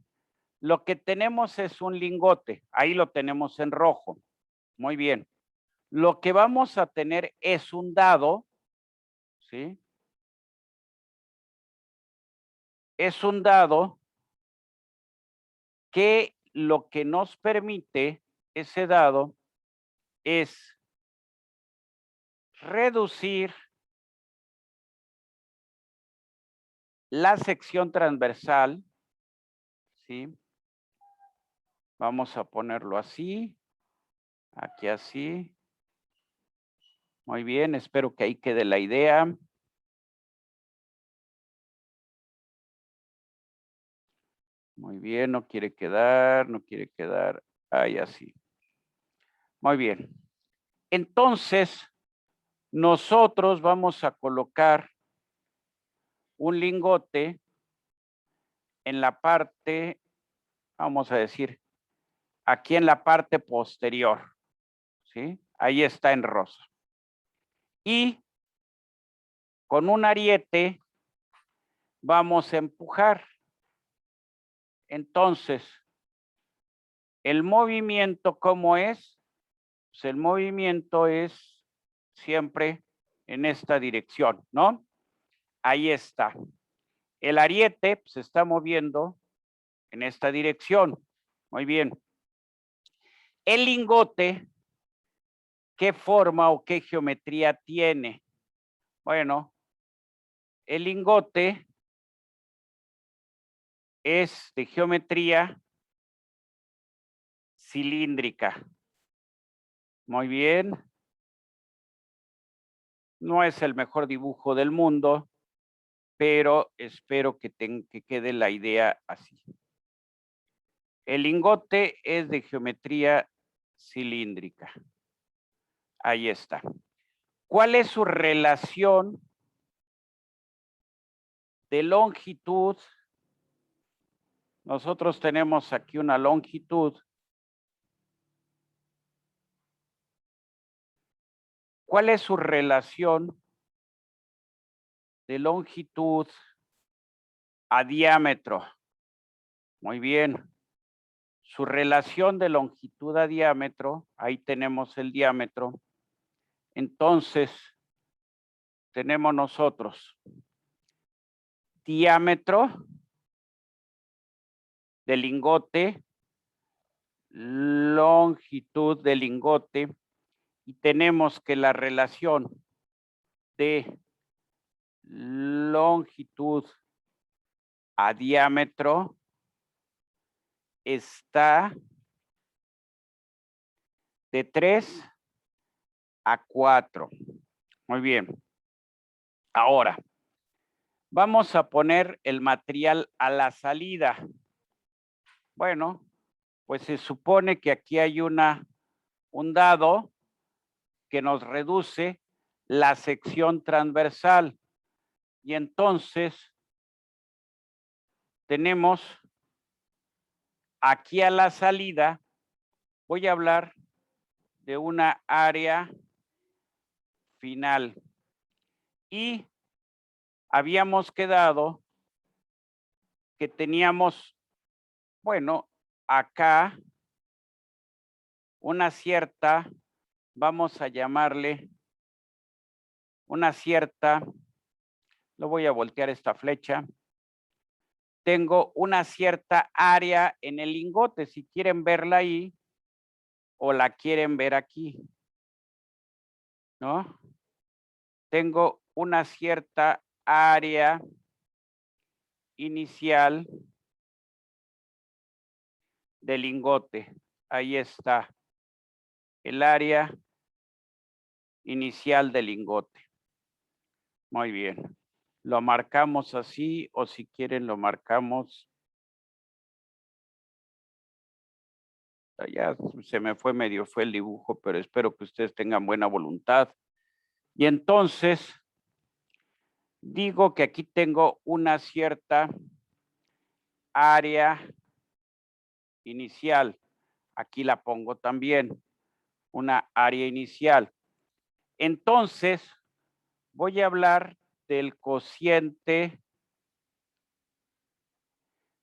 Lo que tenemos es un lingote. Ahí lo tenemos en rojo. Muy bien. Lo que vamos a tener es un dado, ¿sí? Es un dado que lo que nos permite ese dado es reducir la sección transversal, ¿sí? Vamos a ponerlo así, aquí así. Muy bien, espero que ahí quede la idea. Muy bien, no quiere quedar, no quiere quedar. Ahí así. Muy bien. Entonces, nosotros vamos a colocar un lingote en la parte, vamos a decir, aquí en la parte posterior, ¿sí? Ahí está en rosa. Y con un ariete vamos a empujar. Entonces, el movimiento, ¿cómo es? Pues el movimiento es siempre en esta dirección, ¿no? Ahí está. El ariete se está moviendo en esta dirección. Muy bien. El lingote, ¿qué forma o qué geometría tiene? Bueno, el lingote es de geometría cilíndrica. Muy bien. No es el mejor dibujo del mundo, pero espero que quede la idea así. El lingote es de geometría cilíndrica. Ahí está. ¿Cuál es su relación de longitud? Nosotros tenemos aquí una longitud. ¿Cuál es su relación de longitud a diámetro? Muy bien. Su relación de longitud a diámetro, ahí tenemos el diámetro. Entonces, tenemos nosotros diámetro del lingote, longitud del lingote, y tenemos que la relación de longitud a diámetro está de 3 a 4. Muy bien. Ahora, vamos a poner el material a la salida. Bueno, pues se supone que aquí hay un dado que nos reduce la sección transversal. Y entonces tenemos aquí a la salida, voy a hablar de una área final. Y habíamos quedado que teníamos, bueno, acá una cierta, vamos a llamarle una cierta, lo voy a voltear esta flecha. Tengo una cierta área en el lingote, si quieren verla ahí o la quieren ver aquí, ¿no? Tengo una cierta área inicial del lingote. Ahí está el área inicial del lingote. Muy bien. Lo marcamos así o si quieren lo marcamos. Ya se me fue medio fue el dibujo, pero espero que ustedes tengan buena voluntad. Y entonces digo que aquí tengo una cierta área inicial. Aquí la pongo también, una área inicial. Entonces, voy a hablar del cociente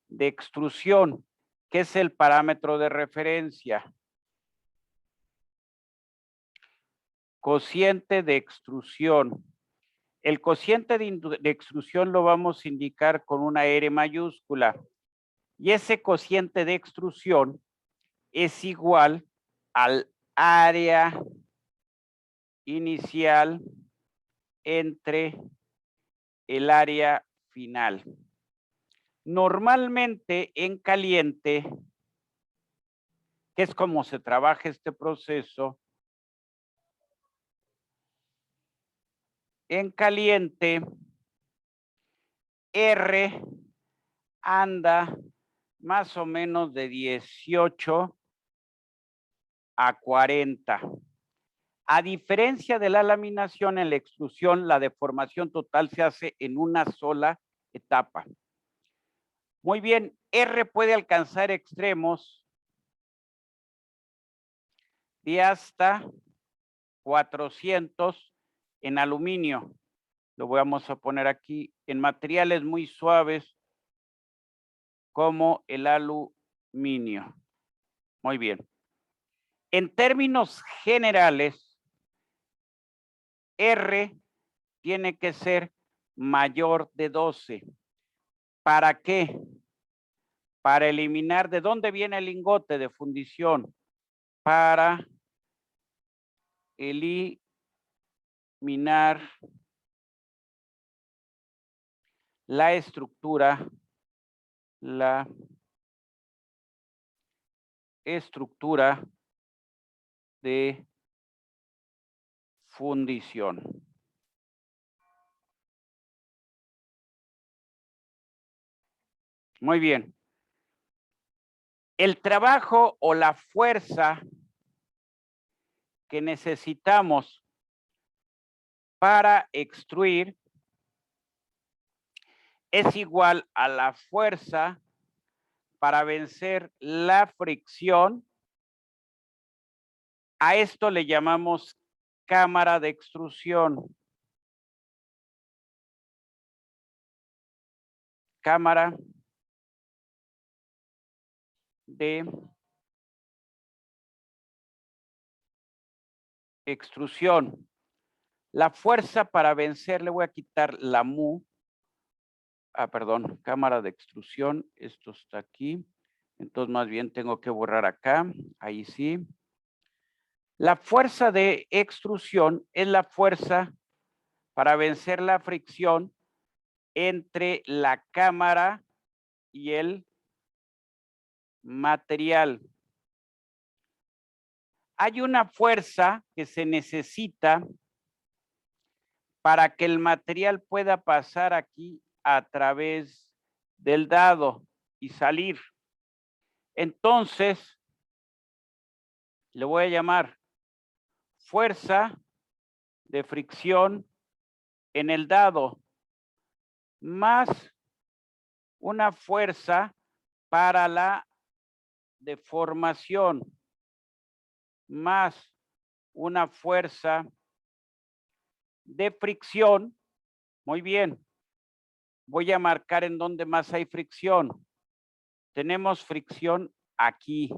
de extrusión, que es el parámetro de referencia. Cociente de extrusión. El cociente de extrusión lo vamos a indicar con una R mayúscula. Y ese cociente de extrusión es igual al área inicial entre el área final. Normalmente en caliente, que es como se trabaja este proceso, En caliente, R anda más o menos de 18 a 40. A diferencia de la laminación, en la extrusión, la deformación total se hace en una sola etapa. Muy bien, R puede alcanzar extremos de hasta 400 en aluminio. Lo vamos a poner aquí en materiales muy suaves como el aluminio. Muy bien. En términos generales, R tiene que ser mayor de 12. ¿Para qué? Para eliminar, ¿de dónde viene el lingote de fundición? Para eliminar la estructura de fundición. Muy bien. El trabajo o la fuerza que necesitamos para extruir es igual a la fuerza para vencer la fricción. A esto le llamamos cámara de extrusión. Cámara de extrusión. La fuerza para vencer, le voy a quitar la mu. Perdón, cámara de extrusión. Esto está aquí. Entonces, más bien tengo que borrar acá. Ahí sí. La fuerza de extrusión es la fuerza para vencer la fricción entre la cámara y el material. Hay una fuerza que se necesita para que el material pueda pasar aquí a través del dado y salir. Entonces, le voy a llamar fuerza de fricción en el dado más una fuerza para la deformación más una fuerza de fricción. Muy bien. Voy a marcar en donde más hay fricción. Tenemos fricción aquí.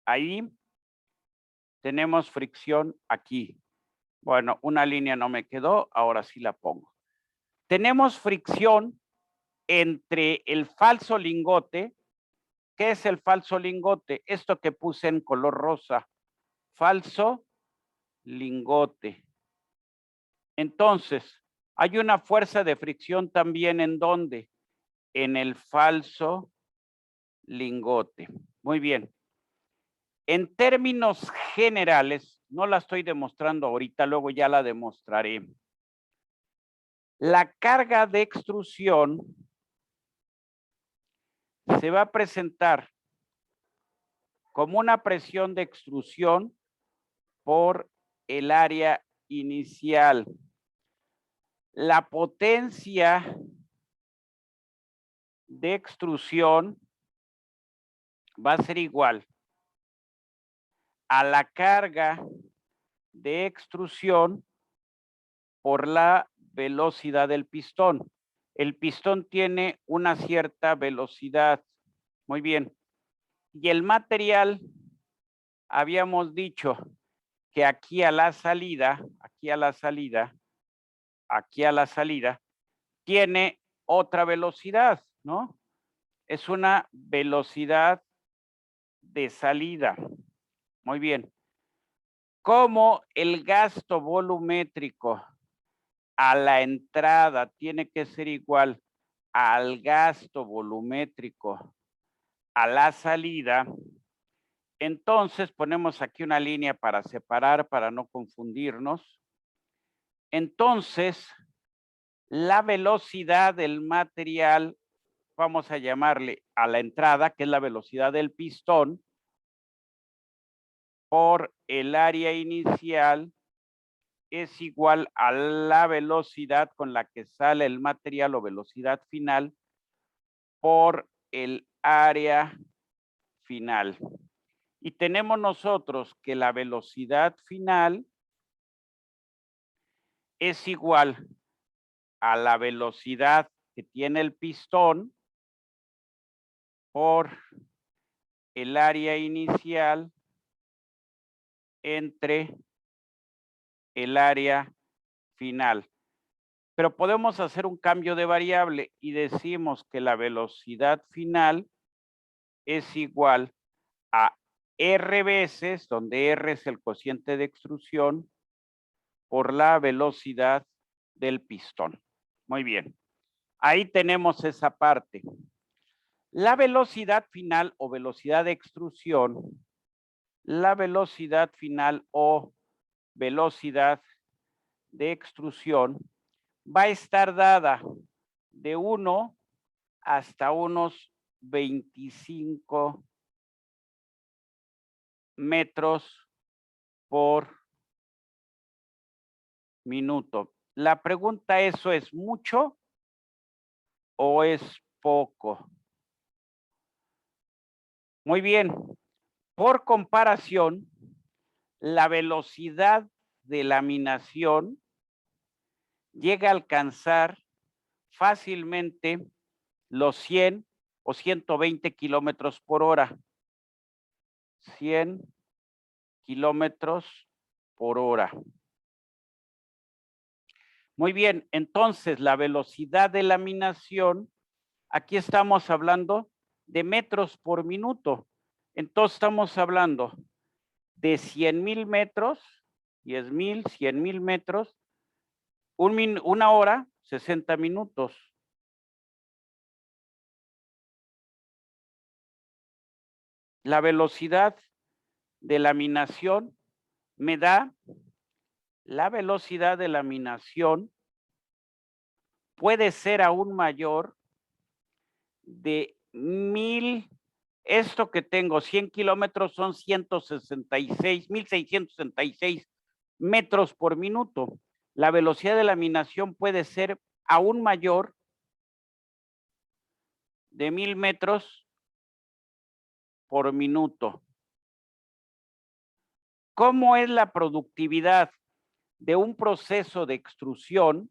Ahí tenemos fricción aquí. Bueno, una línea no me quedó, ahora sí la pongo. Tenemos fricción entre el falso lingote. ¿Qué es el falso lingote? Esto que puse en color rosa. Falso lingote. Entonces, hay una fuerza de fricción también en ¿dónde? En el falso lingote. Muy bien. En términos generales, no la estoy demostrando ahorita, luego ya la demostraré. La carga de extrusión se va a presentar como una presión de extrusión por el área inicial. La potencia de extrusión va a ser igual a la carga de extrusión por la velocidad del pistón. El pistón tiene una cierta velocidad. Muy bien. Y el material, habíamos dicho que aquí a la salida, tiene otra velocidad, ¿no? Es una velocidad de salida. Muy bien. Como el gasto volumétrico a la entrada tiene que ser igual al gasto volumétrico a la salida, entonces ponemos aquí una línea para separar, para no confundirnos. Entonces, la velocidad del material, vamos a llamarle a la entrada, que es la velocidad del pistón, por el área inicial es igual a la velocidad con la que sale el material o velocidad final por el área final. Y tenemos nosotros que la velocidad final es igual a la velocidad que tiene el pistón por el área inicial entre el área final. Pero podemos hacer un cambio de variable y decimos que la velocidad final es igual a R veces, donde R es el cociente de extrusión, por la velocidad del pistón. Muy bien. Ahí tenemos esa parte. La velocidad final o velocidad de extrusión, la velocidad final o velocidad de extrusión va a estar dada de 1 hasta unos 25 metros por minuto. La pregunta, ¿eso es mucho o es poco? Muy bien. Por comparación, la velocidad de laminación llega a alcanzar fácilmente los 100 o 120 kilómetros por hora. 100 kilómetros por hora. Muy bien, entonces la velocidad de laminación, aquí estamos hablando de metros por minuto. Entonces estamos hablando de 100,000 metros, 10,000, 100,000 metros, una hora, 60 minutos. La velocidad de laminación me da, la velocidad de laminación puede ser aún mayor de 1000. Esto que tengo, 100 kilómetros son 1,666 metros por minuto. La velocidad de laminación puede ser aún mayor de 1000 metros por minuto. ¿Cómo es la productividad de un proceso de extrusión?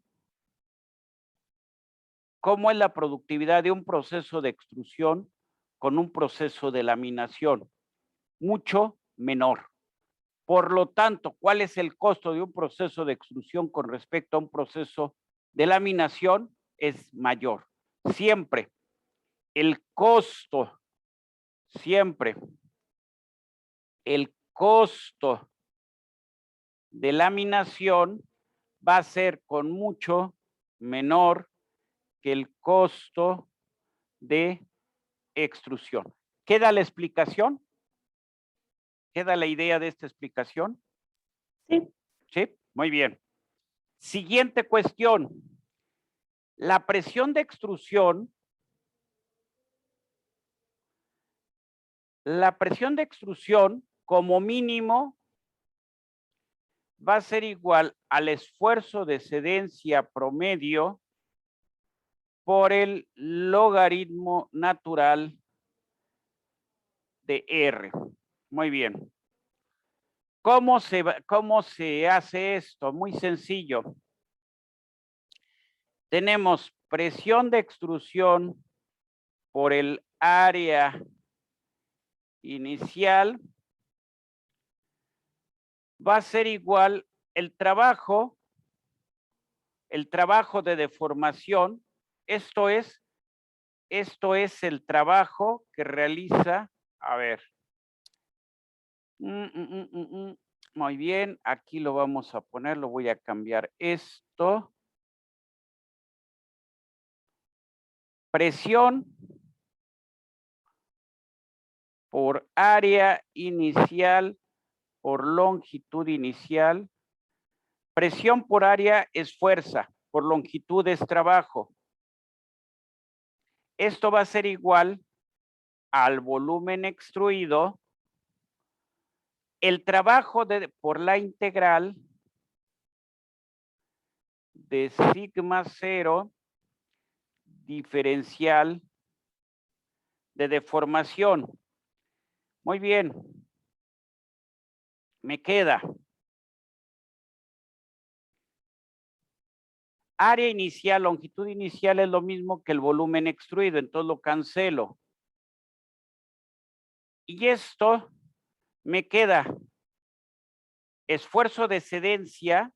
¿Cómo es la productividad de un proceso de extrusión con un proceso de laminación? Mucho menor. Por lo tanto, ¿cuál es el costo de un proceso de extrusión con respecto a un proceso de laminación? Es mayor. Siempre el costo, siempre el costo de laminación va a ser con mucho menor que el costo de extrusión. ¿Queda la explicación? ¿Queda la idea de esta explicación? Sí. Sí, muy bien. Siguiente cuestión. La presión de extrusión, como mínimo va a ser igual al esfuerzo de excedencia promedio por el logaritmo natural de R. Muy bien. ¿Cómo se hace esto? Muy sencillo. Tenemos presión de extrusión por el área inicial. Va a ser igual el trabajo de deformación. Esto es el trabajo que realiza, a ver. Muy bien, aquí lo vamos a poner, lo voy a cambiar esto. Presión por área inicial, por longitud inicial, Presión por área es fuerza, por longitud es trabajo. Esto va a ser igual al volumen extruido. El trabajo por la integral de sigma 0 diferencial de deformación. Muy bien. Me queda área inicial, longitud inicial es lo mismo que el volumen extruido, entonces lo cancelo. Y esto me queda esfuerzo de excedencia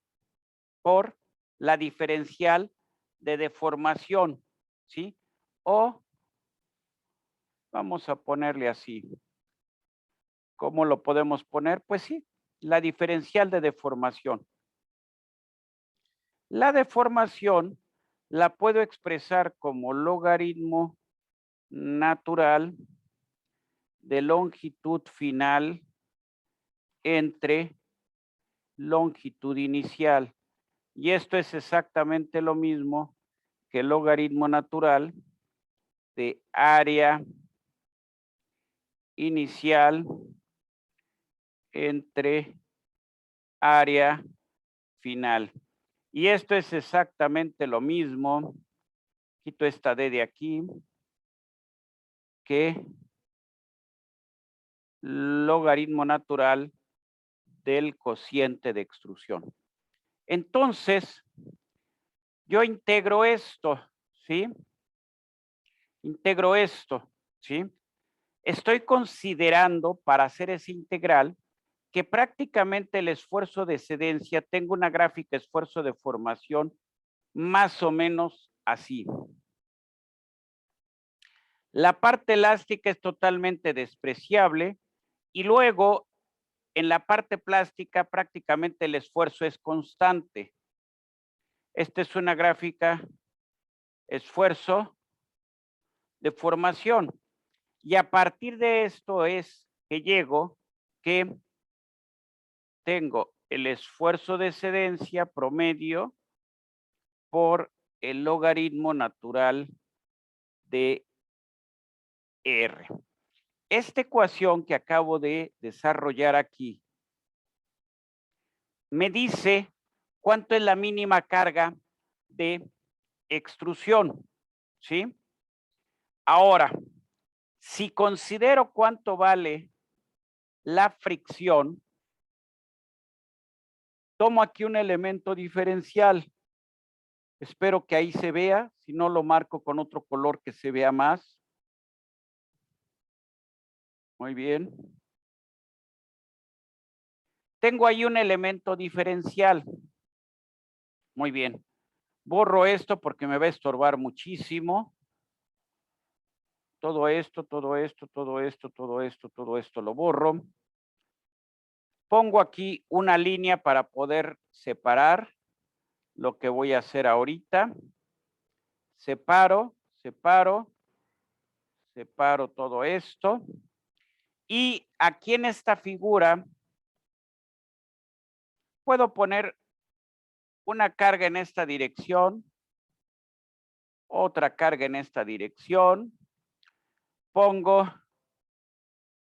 por la diferencial de deformación, ¿sí? O vamos a ponerle así. ¿Cómo lo podemos poner? Pues sí, la diferencial de deformación. La deformación la puedo expresar como logaritmo natural de longitud final entre longitud inicial. Y esto es exactamente lo mismo que el logaritmo natural de área inicial entre área final. Y esto es exactamente lo mismo, quito esta D de aquí, que logaritmo natural del cociente de extrusión. Entonces, yo integro esto, ¿sí? Integro esto, ¿sí? Estoy considerando para hacer ese integral que prácticamente el esfuerzo de excedencia, tengo una gráfica esfuerzo de formación más o menos así. La parte elástica es totalmente despreciable y luego en la parte plástica prácticamente el esfuerzo es constante. Esta es una gráfica esfuerzo de formación. Y a partir de esto es que llego que tengo el esfuerzo de excedencia promedio por el logaritmo natural de R. Esta ecuación que acabo de desarrollar aquí me dice cuánto es la mínima carga de extrusión, ¿sí? Ahora, si considero cuánto vale la fricción, tomo aquí un elemento diferencial. Espero que ahí se vea, si no lo marco con otro color que se vea más. Muy bien. Tengo ahí un elemento diferencial. Muy bien. Borro esto porque me va a estorbar muchísimo. Todo esto, todo esto, todo esto, todo esto, todo esto lo borro. Pongo aquí una línea para poder separar lo que voy a hacer ahorita. Separo, separo, separo todo esto. Y aquí en esta figura puedo poner una carga en esta dirección, otra carga en esta dirección. Pongo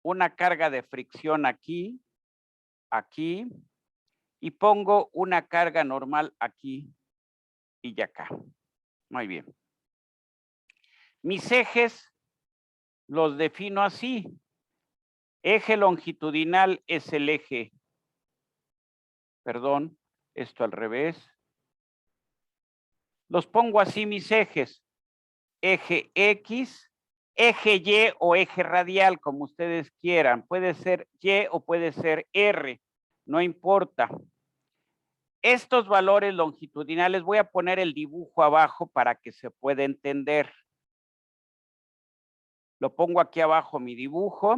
una carga de fricción aquí, aquí, y pongo una carga normal aquí y acá. Muy bien. Mis ejes los defino así. Eje longitudinal es el eje, perdón, esto al revés. Los pongo así mis ejes. Eje X, eje Y o eje radial, como ustedes quieran. Puede ser Y o puede ser R, no importa. Estos valores longitudinales, voy a poner el dibujo abajo para que se pueda entender. Lo pongo aquí abajo mi dibujo.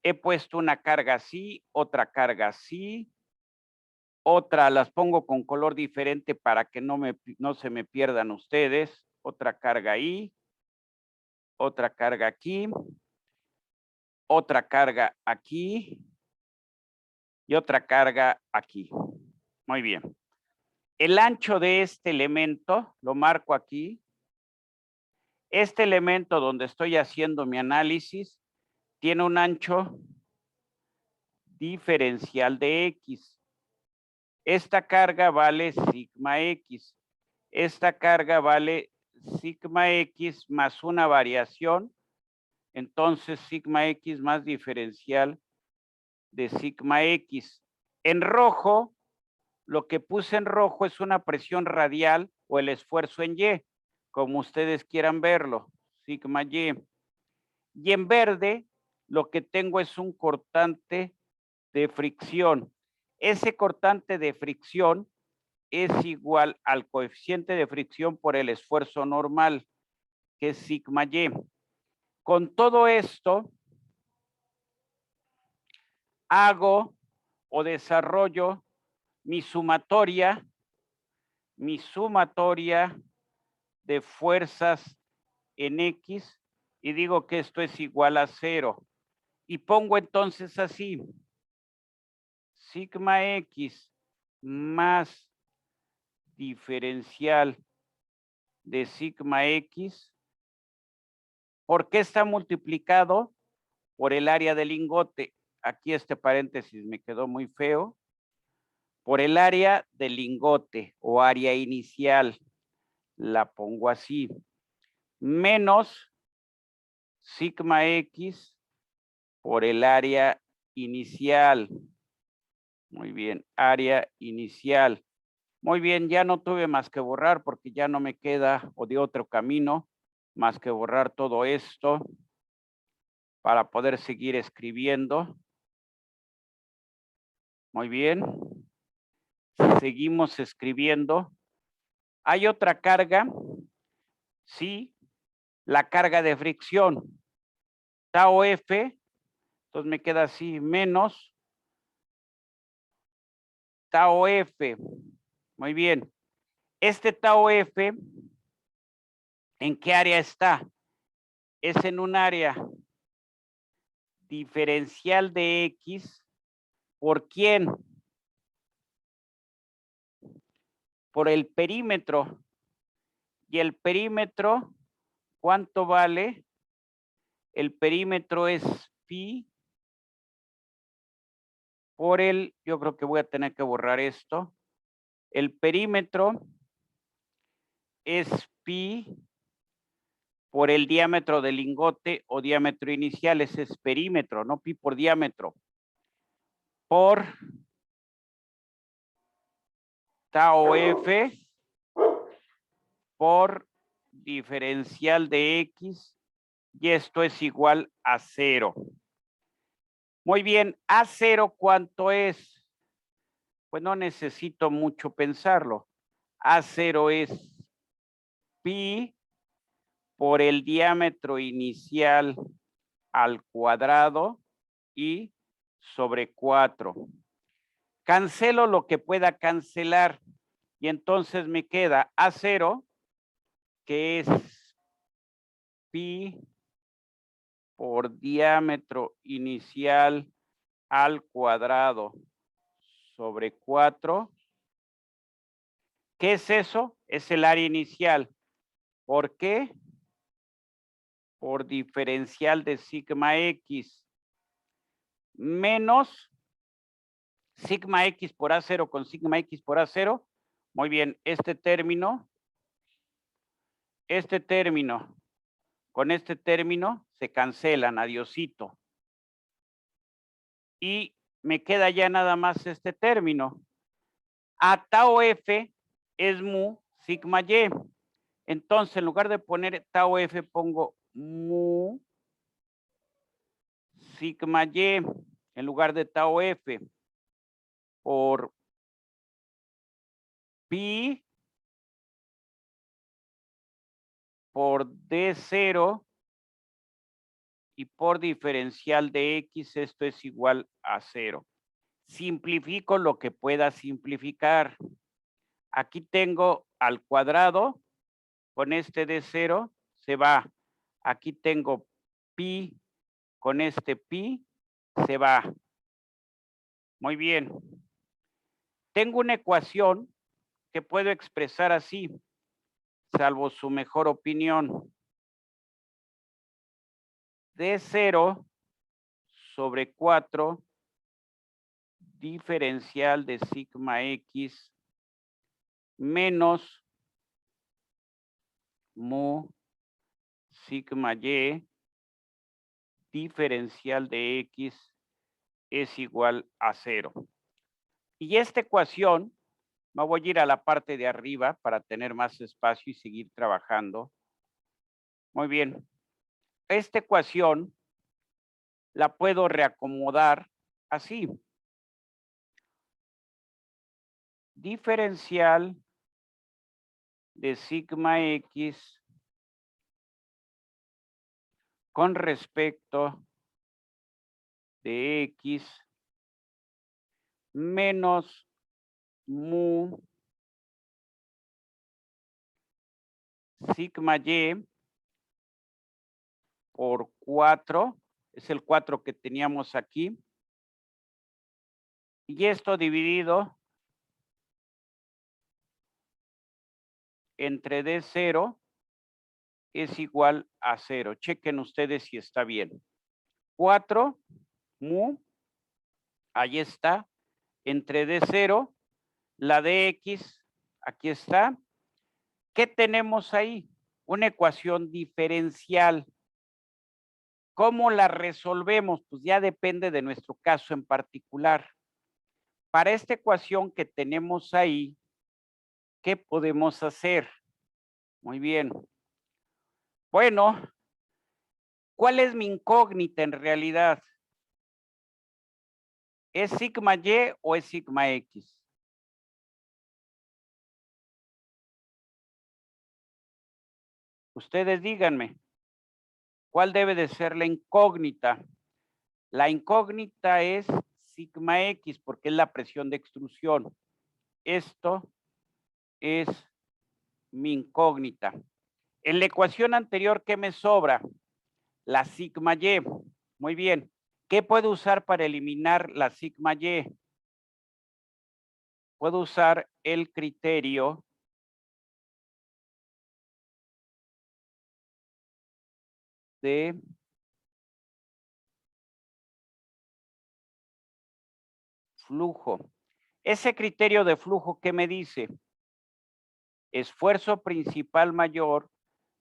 He puesto una carga así, otra carga así, otra las pongo con color diferente para que no se me pierdan ustedes. Otra carga ahí, otra carga aquí, otra carga aquí y otra carga aquí. Muy bien. El ancho de este elemento, lo marco aquí. Este elemento donde estoy haciendo mi análisis tiene un ancho diferencial de X. Esta carga vale sigma X. Esta carga vale sigma X más una variación. Entonces, sigma X más diferencial de sigma X. En rojo, lo que puse en rojo es una presión radial o el esfuerzo en Y, como ustedes quieran verlo, sigma Y. Y en verde, lo que tengo es un cortante de fricción. Ese cortante de fricción es igual al coeficiente de fricción por el esfuerzo normal, que es sigma Y. Con todo esto, hago o desarrollo mi sumatoria de fuerzas en X y digo que esto es igual a 0. Y pongo entonces así, sigma X más diferencial de sigma X. ¿Por qué está multiplicado? Por el área del lingote. Aquí este paréntesis me quedó muy feo. Por el área del lingote o área inicial. La pongo así. Menos sigma X por el área inicial. Muy bien, área inicial. Muy bien, ya no tuve más que borrar porque ya no me queda o de otro camino más que borrar todo esto para poder seguir escribiendo. Muy bien. Seguimos escribiendo. Hay otra carga, sí, la carga de fricción. Tau F, entonces me queda así, menos Tau F. Muy bien. Este Tau F, ¿en qué área está? Es en un área diferencial de X. ¿Por quién? Por el perímetro. Y el perímetro, ¿cuánto vale? El perímetro es pi por el, yo creo que voy a tener que borrar esto. El perímetro es pi por el diámetro del lingote o diámetro inicial, ese es perímetro, no pi por diámetro. Por tau F por diferencial de X y esto es igual a 0. Muy bien, A0, ¿cuánto es? Pues no necesito mucho pensarlo. A0 es pi por el diámetro inicial al cuadrado y sobre 4. Cancelo lo que pueda cancelar y entonces me queda A0, que es pi por diámetro inicial al cuadrado sobre 4. ¿Qué es eso? Es el área inicial. ¿Por qué? Por diferencial de sigma X menos sigma X por A0 con sigma X por A0. Muy bien, este término con este término se cancelan, adiosito. Y me queda ya nada más este término. A tau F es mu sigma Y. Entonces, en lugar de poner tau F, pongo mu sigma Y en lugar de tau F por pi por D0 y por diferencial de X, esto es igual a 0. Simplifico lo que pueda simplificar. Aquí tengo al cuadrado, con este D0 se va. Aquí tengo pi, con este pi se va. Muy bien. tengo una ecuación que puedo expresar así, salvo su mejor opinión. D0 sobre 4 diferencial de sigma X menos mu sigma Y diferencial de X es igual a 0. Y esta ecuación, me voy a ir a la parte de arriba para tener más espacio y seguir trabajando. Muy bien. Esta ecuación la puedo reacomodar así. Diferencial de sigma X con respecto de X menos mu sigma Y por 4, es el 4 que teníamos aquí, y esto dividido entre D0 es igual a 0. Chequen ustedes si está bien. 4 mu, ahí está, entre D0, la dx, aquí está. ¿Qué tenemos ahí? Una ecuación diferencial. ¿Cómo la resolvemos? Pues ya depende de nuestro caso en particular. Para esta ecuación que tenemos ahí, ¿qué podemos hacer? Muy bien. Bueno, ¿cuál es mi incógnita en realidad? ¿Es sigma Y o es sigma X? Ustedes díganme, ¿cuál debe de ser la incógnita? La incógnita es sigma X porque es la presión de extrusión. Esto es mi incógnita. En la ecuación anterior, ¿qué me sobra? La sigma Y. Muy bien. ¿Qué puedo usar para eliminar la sigma Y? Puedo usar el criterio de flujo. Ese criterio de flujo, ¿qué me dice? Esfuerzo principal mayor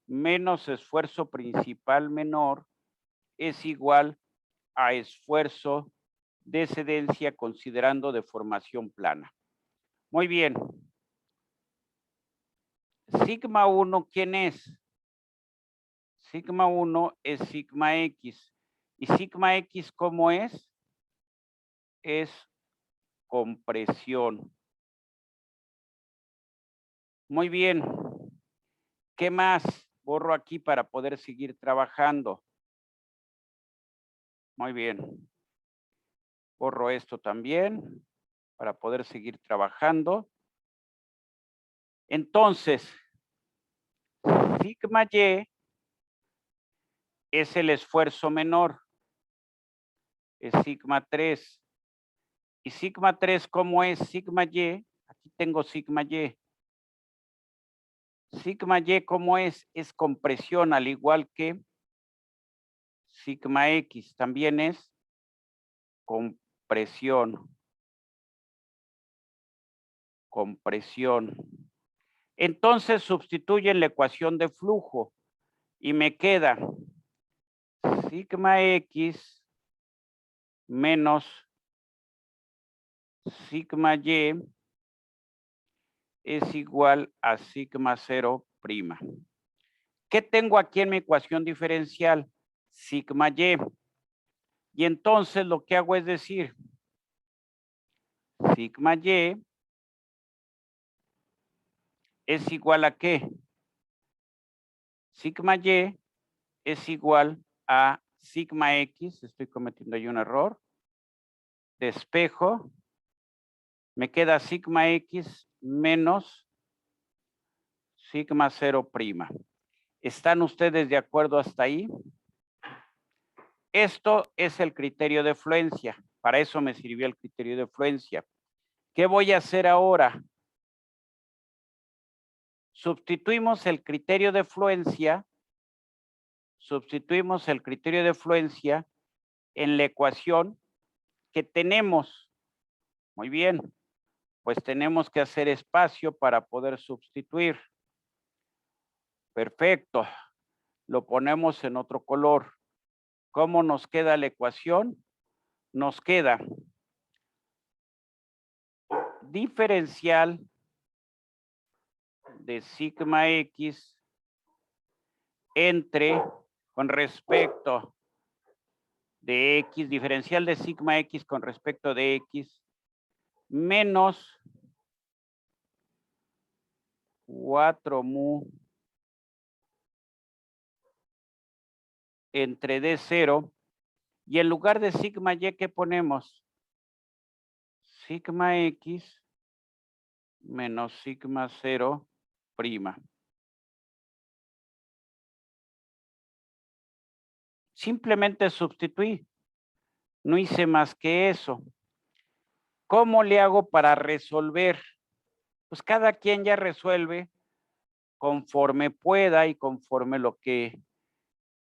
menos esfuerzo principal menor es igual a esfuerzo de excedencia considerando deformación plana. Muy bien. Sigma 1, ¿quién es? Sigma 1 es sigma X. ¿Y sigma X cómo es? Es compresión. Muy bien. ¿Qué más? Borro aquí para poder seguir trabajando. Muy bien. Borro esto también para poder seguir trabajando. Entonces, sigma Y es el esfuerzo menor. Es sigma 3. ¿Y sigma 3 cómo es? Sigma Y. Aquí tengo sigma Y. Sigma Y, ¿cómo es? Es compresión, al igual que sigma X. También es compresión. Compresión. Entonces sustituyen la ecuación de flujo y me queda sigma X menos sigma Y es igual a sigma 0 prima. ¿Qué tengo aquí en mi ecuación diferencial? Sigma Y. Y entonces lo que hago es decir, sigma Y es igual a ¿qué? Sigma Y es igual a sigma X, estoy cometiendo ahí un error, despejo, me queda sigma X menos sigma 0 prima. ¿Están ustedes de acuerdo hasta ahí? Esto es el criterio de fluencia. Para eso me sirvió el criterio de fluencia. ¿Qué voy a hacer ahora? Sustituimos el criterio de fluencia. Sustituimos el criterio de fluencia en la ecuación que tenemos. Muy bien, pues tenemos que hacer espacio para poder sustituir. Perfecto, lo ponemos en otro color. ¿Cómo nos queda la ecuación? Nos queda diferencial de sigma X entre, con respecto de X, diferencial de sigma X con respecto de X, menos 4 mu entre D0, y en lugar de sigma Y, ¿qué ponemos? Sigma X menos sigma 0 prima. Simplemente sustituí, no hice más que eso. ¿Cómo le hago para resolver? Pues cada quien ya resuelve conforme pueda y conforme lo que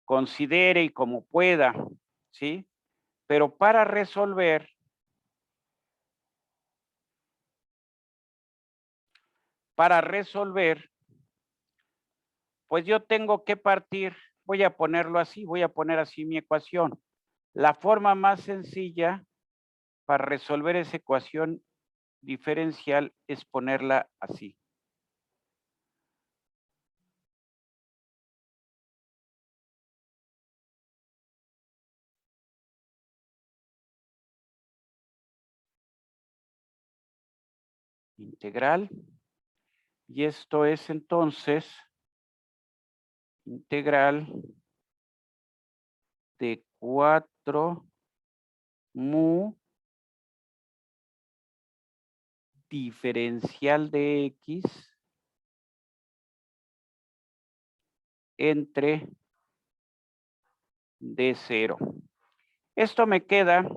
considere y como pueda, ¿sí? Pero para resolver, pues yo tengo que partir, voy a ponerlo así, voy a poner así mi ecuación. La forma más sencilla para resolver esa ecuación diferencial es ponerla así. Integral. Y esto es entonces integral de 4 mu diferencial de X entre D0. Esto me queda.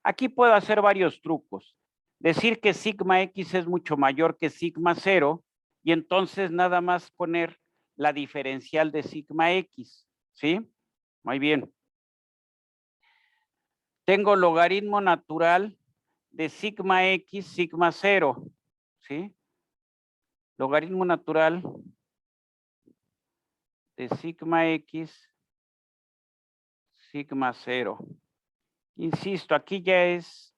Aquí puedo hacer varios trucos. Decir que sigma X es mucho mayor que sigma 0 y entonces nada más poner la diferencial de sigma X, ¿sí? Muy bien. Tengo logaritmo natural de sigma X, sigma 0, ¿sí? Logaritmo natural de sigma X, sigma 0. Insisto, aquí ya es,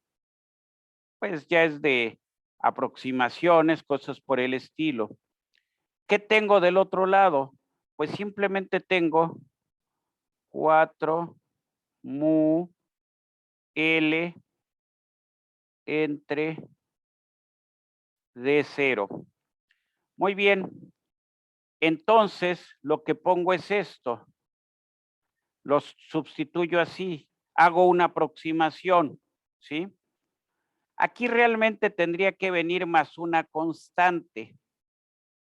pues ya es de aproximaciones, cosas por el estilo. ¿Qué tengo del otro lado? Pues simplemente tengo 4 mu L entre D0. Muy bien. Entonces, lo que pongo es esto. Los sustituyo así. Hago una aproximación, ¿sí? Aquí realmente tendría que venir más una constante,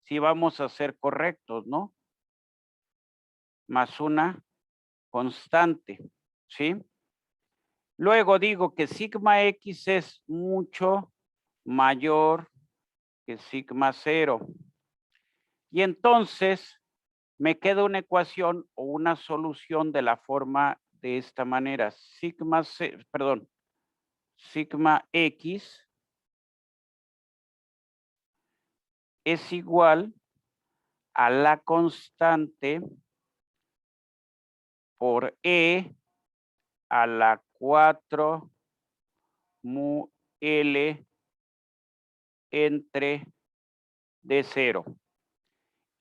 si vamos a ser correctos, ¿no? Más una constante, ¿sí? Luego digo que sigma X es mucho mayor que sigma 0. Y entonces me queda una ecuación o una solución de la forma de esta manera. Sigma X es igual a la constante por E a la 4 mu L entre D0.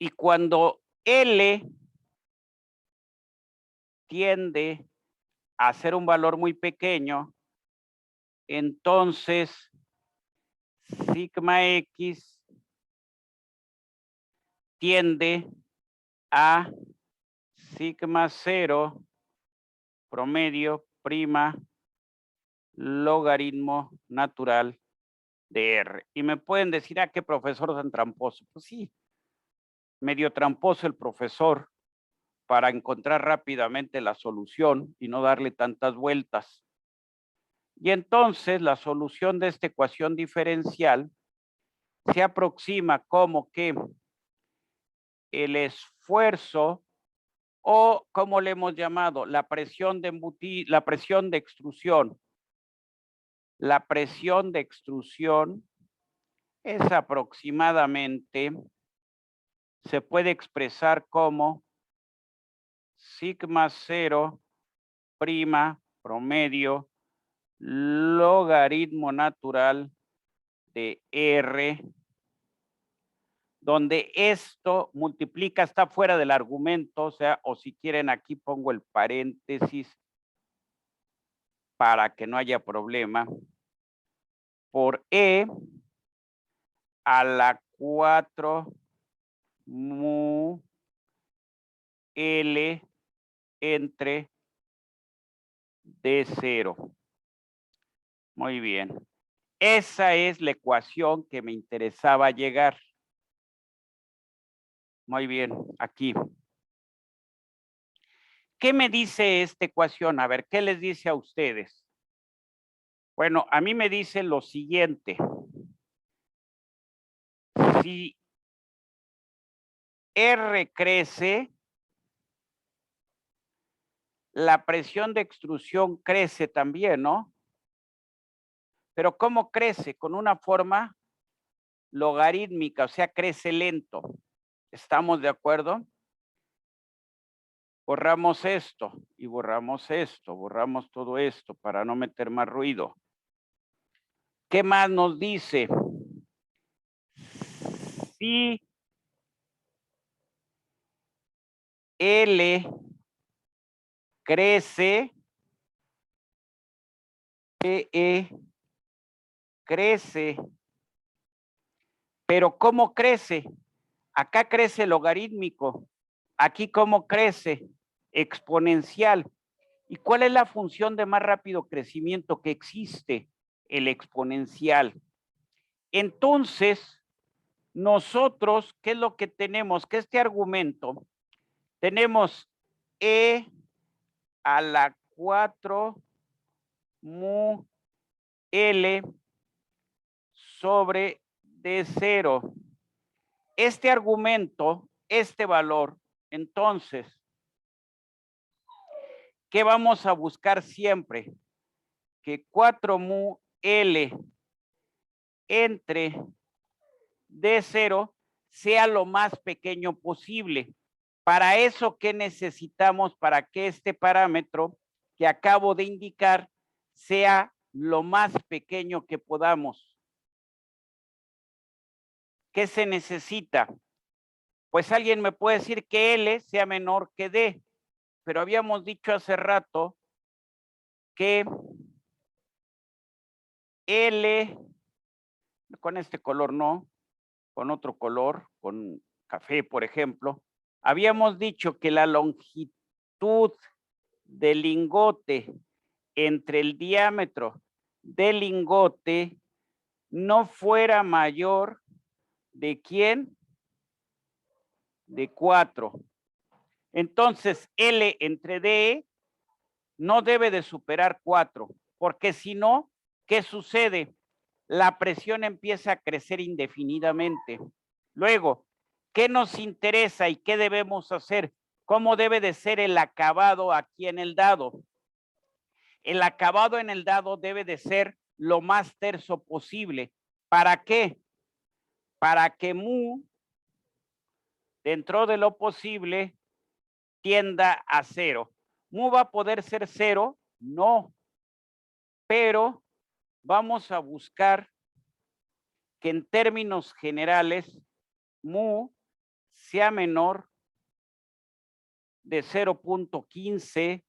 Y cuando L tiende a ser un valor muy pequeño, entonces sigma X tiende a sigma 0 promedio prima logaritmo natural de R. Y me pueden decir, qué profesor tan tramposo. Pues sí, medio tramposo el profesor para encontrar rápidamente la solución y no darle tantas vueltas. Y entonces la solución de esta ecuación diferencial se aproxima como que el esfuerzo, o como le hemos llamado, la presión de la presión de extrusión. La presión de extrusión es aproximadamente, se puede expresar como sigma 0 prima promedio logaritmo natural de R, donde esto multiplica, está fuera del argumento, o sea, o si quieren aquí pongo el paréntesis para que no haya problema, por E a la 4 mu L entre D0. Muy bien. Esa es la ecuación que me interesaba llegar. Muy bien, aquí. ¿Qué me dice esta ecuación? A ver, ¿qué les dice a ustedes? Bueno, a mí me dice lo siguiente. Si R crece, la presión de extrusión crece también, ¿no? Pero ¿cómo crece? Con una forma logarítmica, o sea, crece lento. ¿Estamos de acuerdo? Borramos esto y borramos esto, borramos todo esto para no meter más ruido. ¿Qué más nos dice? Si L crece, PE crece, pero ¿cómo crece? Acá crece logarítmico, aquí ¿cómo crece? Exponencial. ¿Y cuál es la función de más rápido crecimiento que existe? El exponencial. Entonces, nosotros, ¿qué es lo que tenemos? Que este argumento, tenemos E a la 4 mu L sobre D0. Este argumento, este valor, entonces, ¿qué vamos a buscar siempre? Que 4 mu L entre D0 sea lo más pequeño posible. Para eso, ¿qué necesitamos? Para que este parámetro que acabo de indicar sea lo más pequeño que podamos. ¿Qué se necesita? Pues alguien me puede decir que L sea menor que D, pero habíamos dicho hace rato que L, con este color no, con otro color, con café, por ejemplo, habíamos dicho que la longitud del lingote entre el diámetro del lingote no fuera mayor de ¿quién? De 4. Entonces, L entre D no debe de superar 4, porque si no, ¿qué sucede? La presión empieza a crecer indefinidamente. Luego, ¿qué nos interesa y qué debemos hacer? ¿Cómo debe de ser el acabado aquí en el dado? El acabado en el dado debe de ser lo más terso posible. ¿Para qué? Para que mu, dentro de lo posible, tienda a 0. ¿Mu va a poder ser 0? No. Pero vamos a buscar que en términos generales, mu sea menor de 0.15,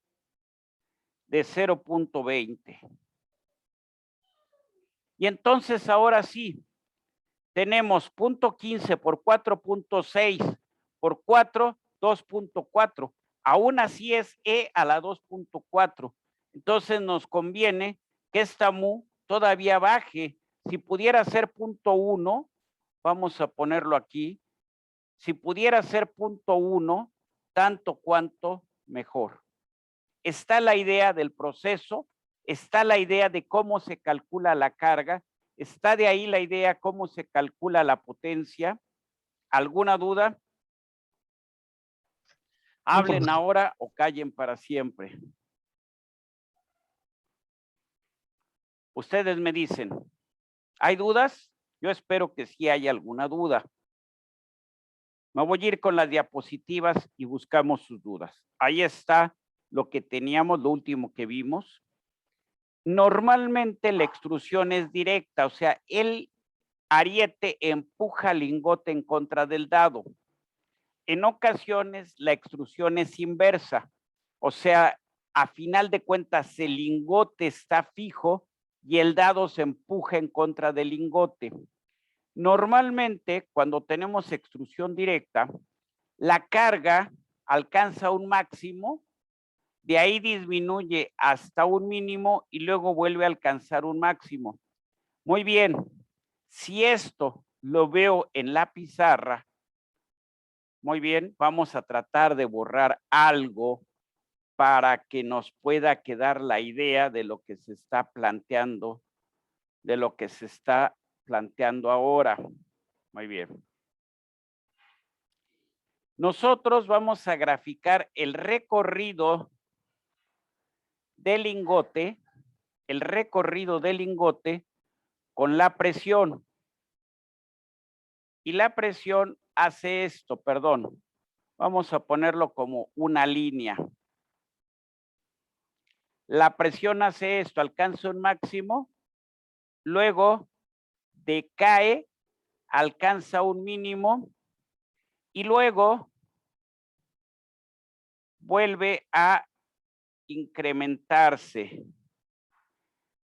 de 0.20. Y entonces ahora sí, tenemos 0.15 por 4.6 por 4, 2.4. Aún así es E a la 2.4. Entonces nos conviene que esta mu todavía baje. Si pudiera ser 0.1, vamos a ponerlo aquí. Si pudiera ser 0.1, tanto cuanto mejor. Está la idea del proceso está la idea de cómo se calcula la carga, está de ahí la idea cómo se calcula la potencia. ¿Alguna duda? Hablen ahora o callen para siempre. Ustedes me dicen, ¿hay dudas? Yo espero que sí haya alguna duda. Me voy a ir con las diapositivas y buscamos sus dudas. Ahí está lo que teníamos, lo último que vimos. Normalmente la extrusión es directa, o sea, el ariete empuja el lingote en contra del dado. En ocasiones la extrusión es inversa, o sea, a final de cuentas el lingote está fijo y el dado se empuja en contra del lingote. Normalmente, cuando tenemos extrusión directa, la carga alcanza un máximo, de ahí disminuye hasta un mínimo y luego vuelve a alcanzar un máximo. Muy bien, si esto lo veo en la pizarra, muy bien, vamos a tratar de borrar algo para que nos pueda quedar la idea de lo que se está planteando, ahora. Muy bien. Nosotros vamos a graficar el recorrido del lingote, con la presión. Y la presión hace esto, perdón. Vamos a ponerlo como una línea. La presión hace esto, alcanza un máximo, luego decae, alcanza un mínimo y luego vuelve a incrementarse.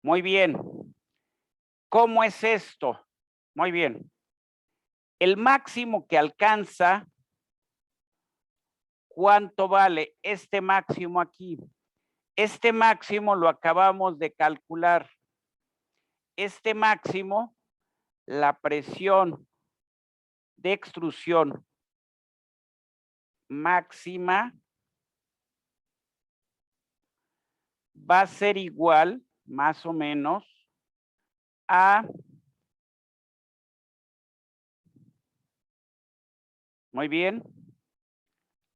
Muy bien. ¿Cómo es esto? Muy bien. El máximo que alcanza, ¿cuánto vale este máximo aquí? Este máximo lo acabamos de calcular. Este máximo, la presión de extrusión máxima va a ser igual, más o menos, a, muy bien,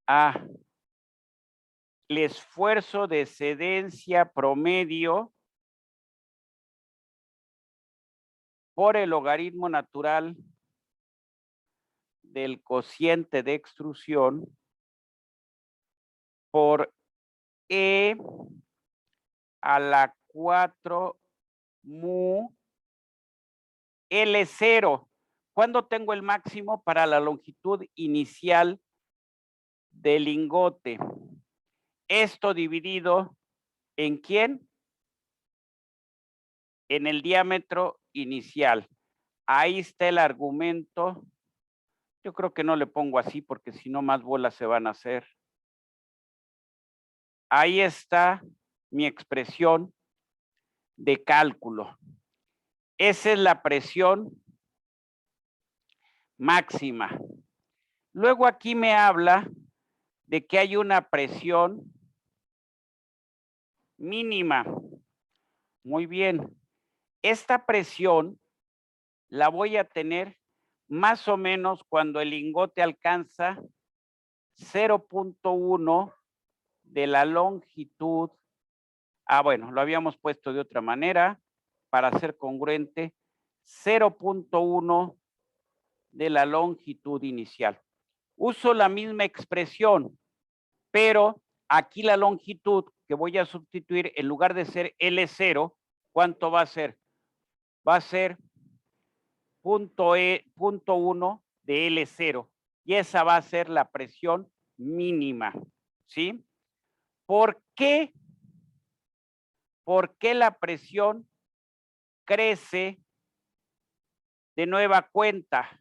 a el esfuerzo de excedencia promedio por el logaritmo natural del cociente de extrusión por E a la 4 mu L0. ¿Cuándo tengo el máximo para la longitud inicial del lingote? Esto dividido ¿en quién? En el diámetro inicial. Ahí está el argumento. Yo creo que no le pongo así porque si no más bolas se van a hacer. Ahí está mi expresión de cálculo. Esa es la presión máxima. Luego aquí me habla de que hay una presión mínima. Muy bien. Esta presión la voy a tener más o menos cuando el lingote alcanza 0.1 de la longitud. Bueno, lo habíamos puesto de otra manera para ser congruente. 0.1 de la longitud inicial. Uso la misma expresión, pero aquí la longitud que voy a sustituir, en lugar de ser L0, ¿cuánto va a ser? Va a ser punto 1 de L0 y esa va a ser la presión mínima, ¿sí? ¿Por qué? ¿Por qué la presión crece de nueva cuenta?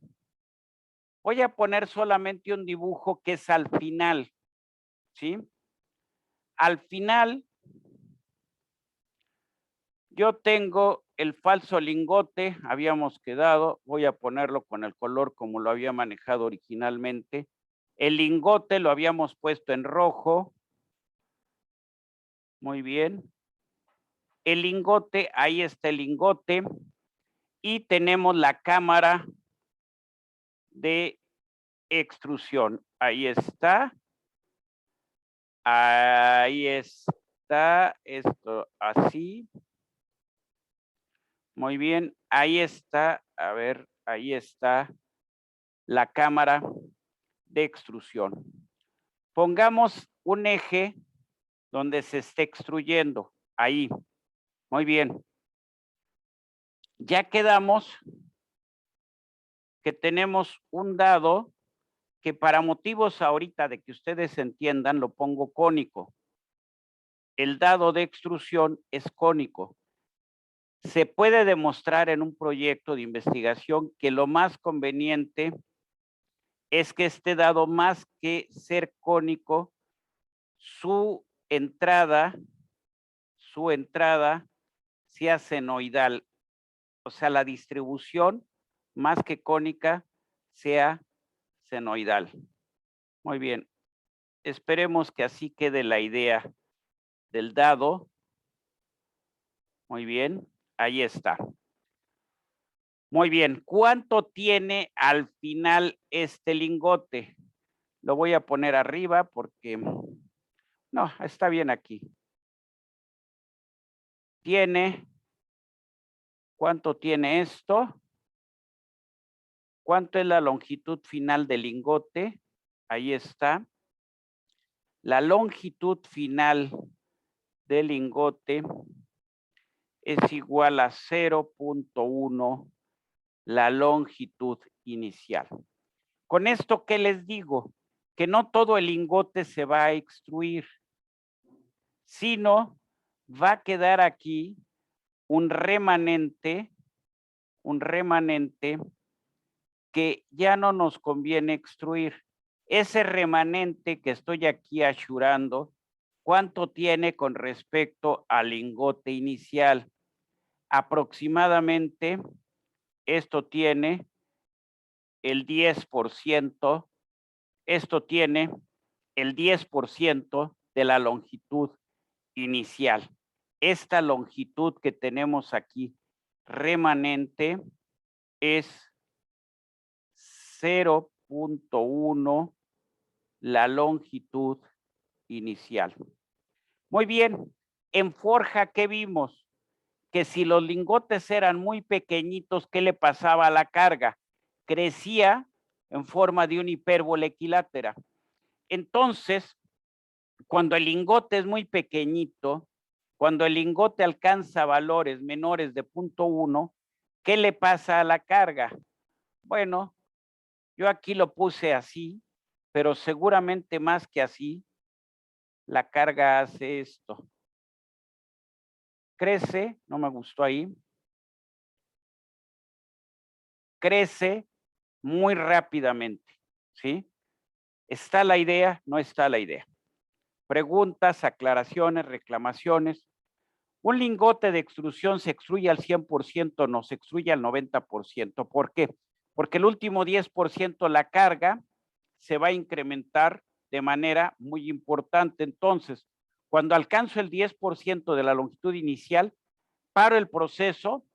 Voy a poner solamente un dibujo que es al final, ¿sí? Al final, yo tengo el falso lingote, habíamos quedado, voy a ponerlo con el color como lo había manejado originalmente. El lingote lo habíamos puesto en rojo. Muy bien. el lingote, ahí está el lingote, y tenemos la cámara de extrusión. Ahí está. Ahí está. Esto así. Muy bien. Ahí está. A ver, ahí está la cámara de extrusión. Pongamos un eje donde se esté extruyendo. Ahí. Muy bien. Ya quedamos que tenemos un dado que para motivos ahorita de que ustedes entiendan lo pongo cónico. El dado de extrusión es cónico. Se puede demostrar en un proyecto de investigación que lo más conveniente es que este dado, más que ser cónico, su entrada sea senoidal. O sea, la distribución, más que cónica, sea senoidal. Muy bien. Esperemos que así quede la idea del dado. Muy bien. Ahí está. Muy bien. ¿Cuánto tiene al final este lingote? Lo voy a poner arriba porque... No, está bien aquí. ¿Cuánto tiene esto? ¿Cuánto es la longitud final del lingote? Ahí está. La longitud final del lingote es igual a 0.1 la longitud inicial. Con esto, ¿qué les digo? Que no todo el lingote se va a extruir, sino va a quedar aquí un remanente que ya no nos conviene extruir. Ese remanente que estoy aquí asurando, ¿cuánto tiene con respecto al lingote inicial? Aproximadamente, esto tiene el 10%, esto tiene el 10% de la longitud inicial. Esta longitud que tenemos aquí remanente es 0.1 la longitud inicial. Muy bien, en forja, ¿qué vimos? Que si los lingotes eran muy pequeñitos, ¿qué le pasaba a la carga? Crecía en forma de una hipérbole equilátera. Entonces, cuando el lingote es muy pequeñito, cuando el lingote alcanza valores menores de 0.1, ¿qué le pasa a la carga? Bueno, yo aquí lo puse así, pero seguramente más que así, la carga hace esto. Crece, no me gustó ahí. Crece muy rápidamente, ¿sí? ¿Está la idea? No está la idea. Preguntas, aclaraciones, reclamaciones. Un lingote de extrusión se extruye al 100%, no se extruye al 90%. ¿Por qué? Porque el último 10% la carga se va a incrementar de manera muy importante. Entonces, cuando alcanzo el 10% de la longitud inicial, paro el proceso,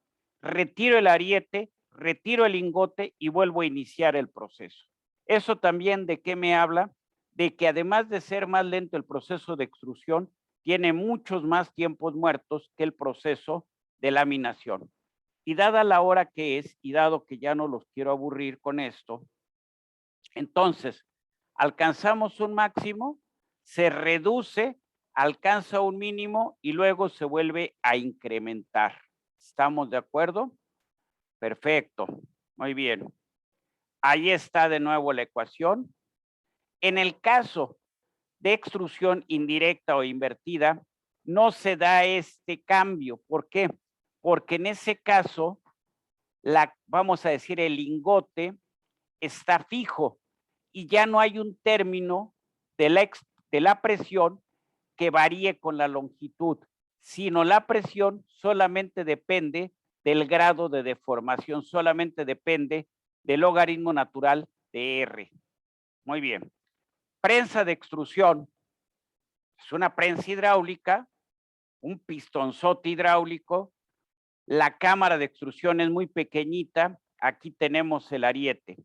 retiro el ariete, retiro el lingote y vuelvo a iniciar el proceso. Eso también, ¿de qué me habla? De que además de ser más lento el proceso de extrusión, tiene muchos más tiempos muertos que el proceso de laminación. Y dada la hora que es, y dado que ya no los quiero aburrir con esto, entonces alcanzamos un máximo, se reduce, alcanza un mínimo y luego se vuelve a incrementar. ¿Estamos de acuerdo? Perfecto. Muy bien. Ahí está de nuevo la ecuación. En el caso de extrusión indirecta o invertida, no se da este cambio. ¿Por qué? Porque en ese caso, vamos a decir, el lingote está fijo y ya no hay un término de la presión que varíe con la longitud, sino la presión solamente depende del grado de deformación, solamente depende del logaritmo natural de R. Muy bien. Prensa de extrusión. Es una prensa hidráulica un pistonzote hidráulico, la cámara de extrusión es muy pequeñita, aquí tenemos el ariete.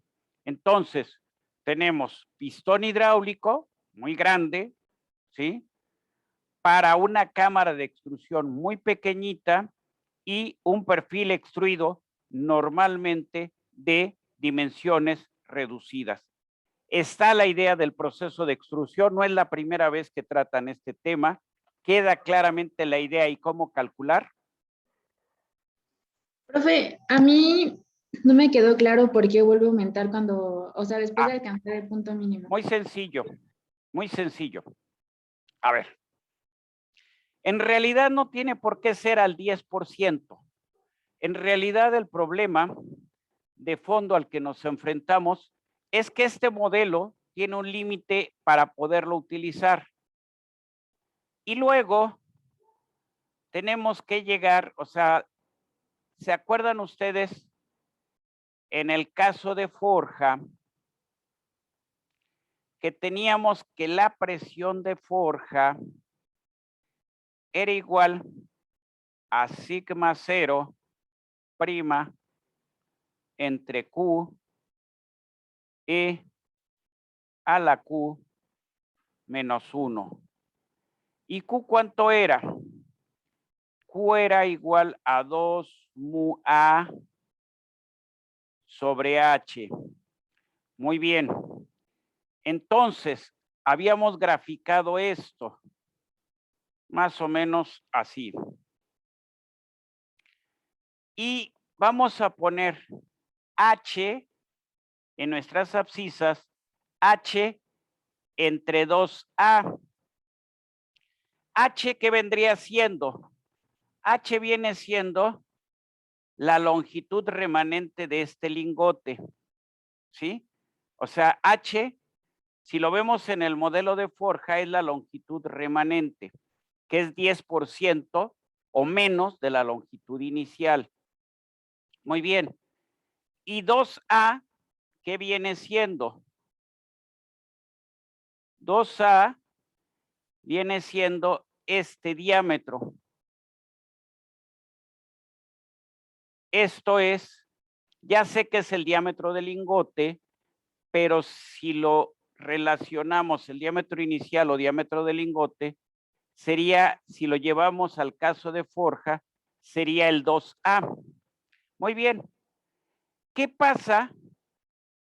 Entonces, tenemos pistón hidráulico muy grande, ¿sí? Para una cámara de extrusión muy pequeñita y un perfil extruido normalmente de dimensiones reducidas. Está la idea del proceso de extrusión, no es la primera vez que tratan este tema, queda claramente la idea y cómo calcular. Profe, a mí no me quedó claro por qué vuelve a aumentar cuando, o sea, después de alcanzar el punto mínimo. Muy sencillo, muy sencillo. A ver, en realidad no tiene por qué ser al 10%. En realidad el problema de fondo al que nos enfrentamos es que este modelo tiene un límite para poderlo utilizar. Y luego tenemos que llegar, o sea, ¿se acuerdan ustedes en el caso de forja que teníamos que la presión de forja era igual a sigma 0 prima entre Q e a la Q menos 1? ¿Y Q cuánto era? Q era igual a 2 mu A sobre H. Muy bien. Entonces, habíamos graficado esto, más o menos así. Y vamos a poner H en nuestras abscisas, H entre 2A. H, ¿qué vendría siendo? H viene siendo la longitud remanente de este lingote, ¿sí? O sea, H, si lo vemos en el modelo de forja, es la longitud remanente, que es 10% o menos de la longitud inicial. Muy bien. Y 2A, ¿qué viene siendo? 2A viene siendo este diámetro. Esto es, ya sé que es el diámetro del lingote, pero si lo relacionamos el diámetro inicial o diámetro del lingote, sería, si lo llevamos al caso de forja, sería el 2A. Muy bien. ¿Qué pasa?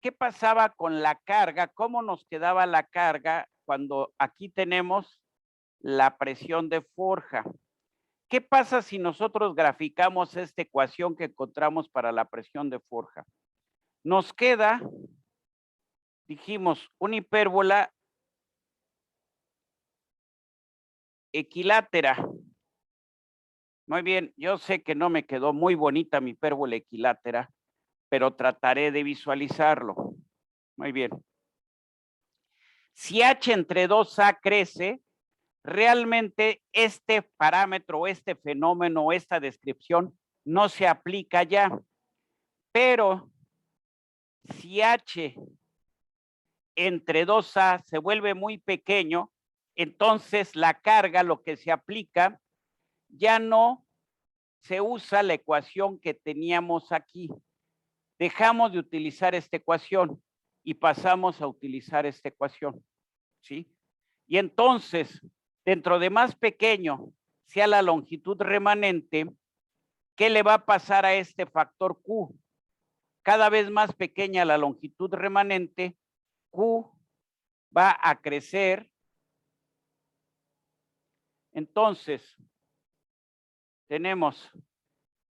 ¿Qué pasaba con la carga? ¿Cómo nos quedaba la carga cuando aquí tenemos la presión de forja? ¿Qué pasa si nosotros graficamos esta ecuación que encontramos para la presión de forja? Nos queda, dijimos, una hipérbola equilátera. Muy bien, yo sé que no me quedó muy bonita mi hipérbola equilátera, pero trataré de visualizarlo. Muy bien. Si H entre 2A crece, realmente este parámetro, este fenómeno, esta descripción no se aplica ya. Pero si H entre 2A se vuelve muy pequeño, entonces la carga, lo que se aplica, ya no se usa la ecuación que teníamos aquí. Dejamos de utilizar esta ecuación y pasamos a utilizar esta ecuación, ¿sí? Y entonces, dentro de más pequeño sea la longitud remanente, ¿qué le va a pasar a este factor Q? Cada vez más pequeña la longitud remanente, Q va a crecer. Entonces, tenemos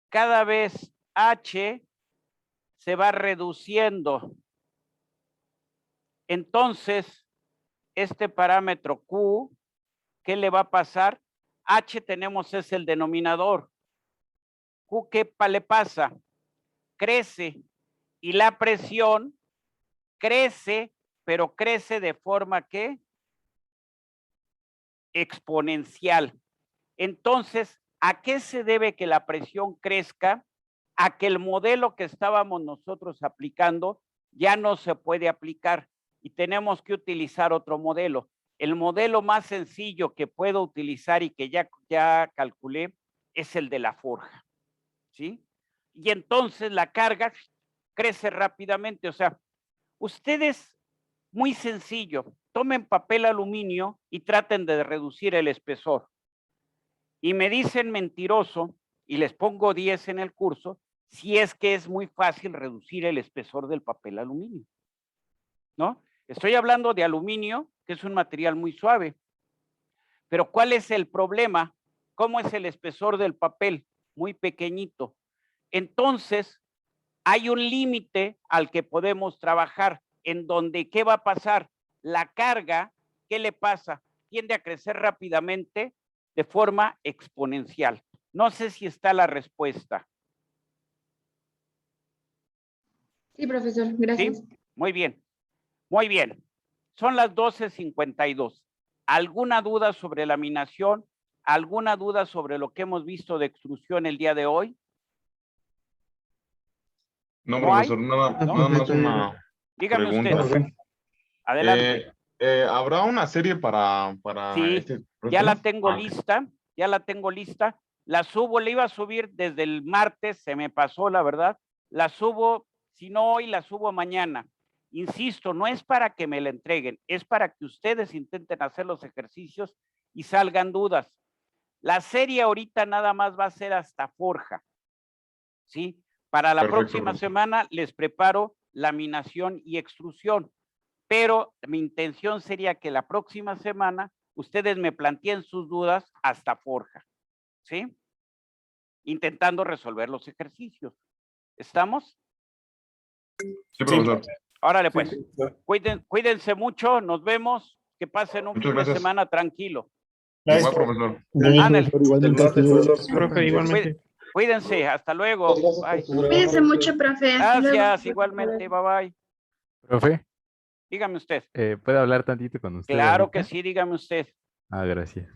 cada vez H se va reduciendo. Entonces, este parámetro Q, ¿qué le va a pasar? H tenemos es el denominador. Q, ¿qué le pasa? Crece y la presión crece, pero crece de forma que exponencial. Entonces, ¿a qué se debe que la presión crezca? A que el modelo que estábamos nosotros aplicando ya no se puede aplicar y tenemos que utilizar otro modelo. el modelo más sencillo que puedo utilizar y que ya calculé es el de la forja, ¿sí? Y entonces la carga crece rápidamente. O sea, ustedes, muy sencillo, tomen papel aluminio y traten de reducir el espesor. Y me dicen mentiroso, y les pongo 10 en el curso, si es que es muy fácil reducir el espesor del papel aluminio, ¿no? Estoy hablando de aluminio, que es un material muy suave. Pero ¿cuál es el problema? ¿Cómo es el espesor del papel? Muy pequeñito. Entonces, hay un límite al que podemos trabajar, en donde, ¿qué va a pasar? La carga, ¿qué le pasa? Tiende a crecer rápidamente de forma exponencial. No sé si está la respuesta. Sí, profesor, gracias. ¿Sí? Muy bien, muy bien. Son las 12:52. ¿Alguna duda sobre laminación? ¿Alguna duda sobre lo que hemos visto de extrusión el día de hoy? No, ¿No hay? profesor, nada, ¿No? nada más una Dígame pregunta. usted. Adelante. ¿Habrá una serie para Sí, este ya la próximo? tengo Ok. lista, ya la tengo lista. La subo, le iba a subir desde el martes, se me pasó, la verdad. La subo, si no hoy, la subo mañana. Insisto, no es para que me la entreguen, es para que ustedes intenten hacer los ejercicios y salgan dudas. La serie ahorita nada más va a ser hasta forja, ¿sí? Para la Perfecto, próxima profesor. semana les preparo laminación y extrusión, pero mi intención sería que la próxima semana ustedes me planteen sus dudas hasta forja, ¿sí? Intentando resolver los ejercicios. ¿Estamos? Sí, profesor. Órale pues, cuídense mucho, nos vemos, que pasen un Muchas fin de gracias. semana tranquilo. Igual, profesor. Ándale. Igualmente, hasta luego. Profe, igualmente. Cuídense, hasta luego. Bye. Cuídese mucho, profe. Hasta luego. Gracias, igualmente, bye bye. Profe, Dígame usted. ¿puedo hablar tantito con usted Claro que ahorita? sí, dígame usted. Ah, gracias.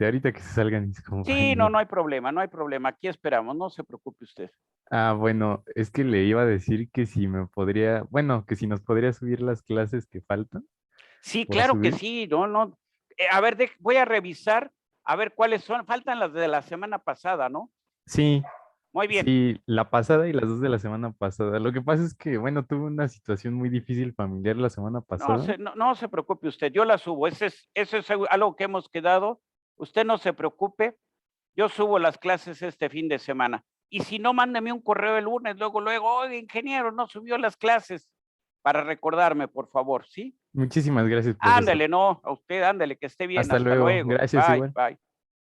Ahorita que se salgan mis Sí, compañeros. no hay problema, no hay problema. Aquí esperamos, no se preocupe usted. Ah, bueno, es que le iba a decir que si me podría, bueno, que si nos podría subir las clases que faltan. Sí, ¿Por claro que subir? sí, no. A ver, voy a revisar, a ver cuáles son. Faltan las de la semana pasada, ¿no? Sí, Muy bien. sí, la pasada y las dos de la semana pasada. Lo que pasa es que, bueno, tuve una situación muy difícil familiar la semana pasada. No se preocupe usted, yo la subo. Eso es algo que hemos quedado. Usted no se preocupe. Yo subo las clases este fin de semana. Y si no, mándeme un correo el lunes, luego, oye, ingeniero, no subió las clases. Para recordarme, por favor, ¿sí? Muchísimas gracias, profesor. Ándale, no, a usted, ándale, que esté bien. Hasta Hasta luego. luego. Gracias, Bye, igual. bye.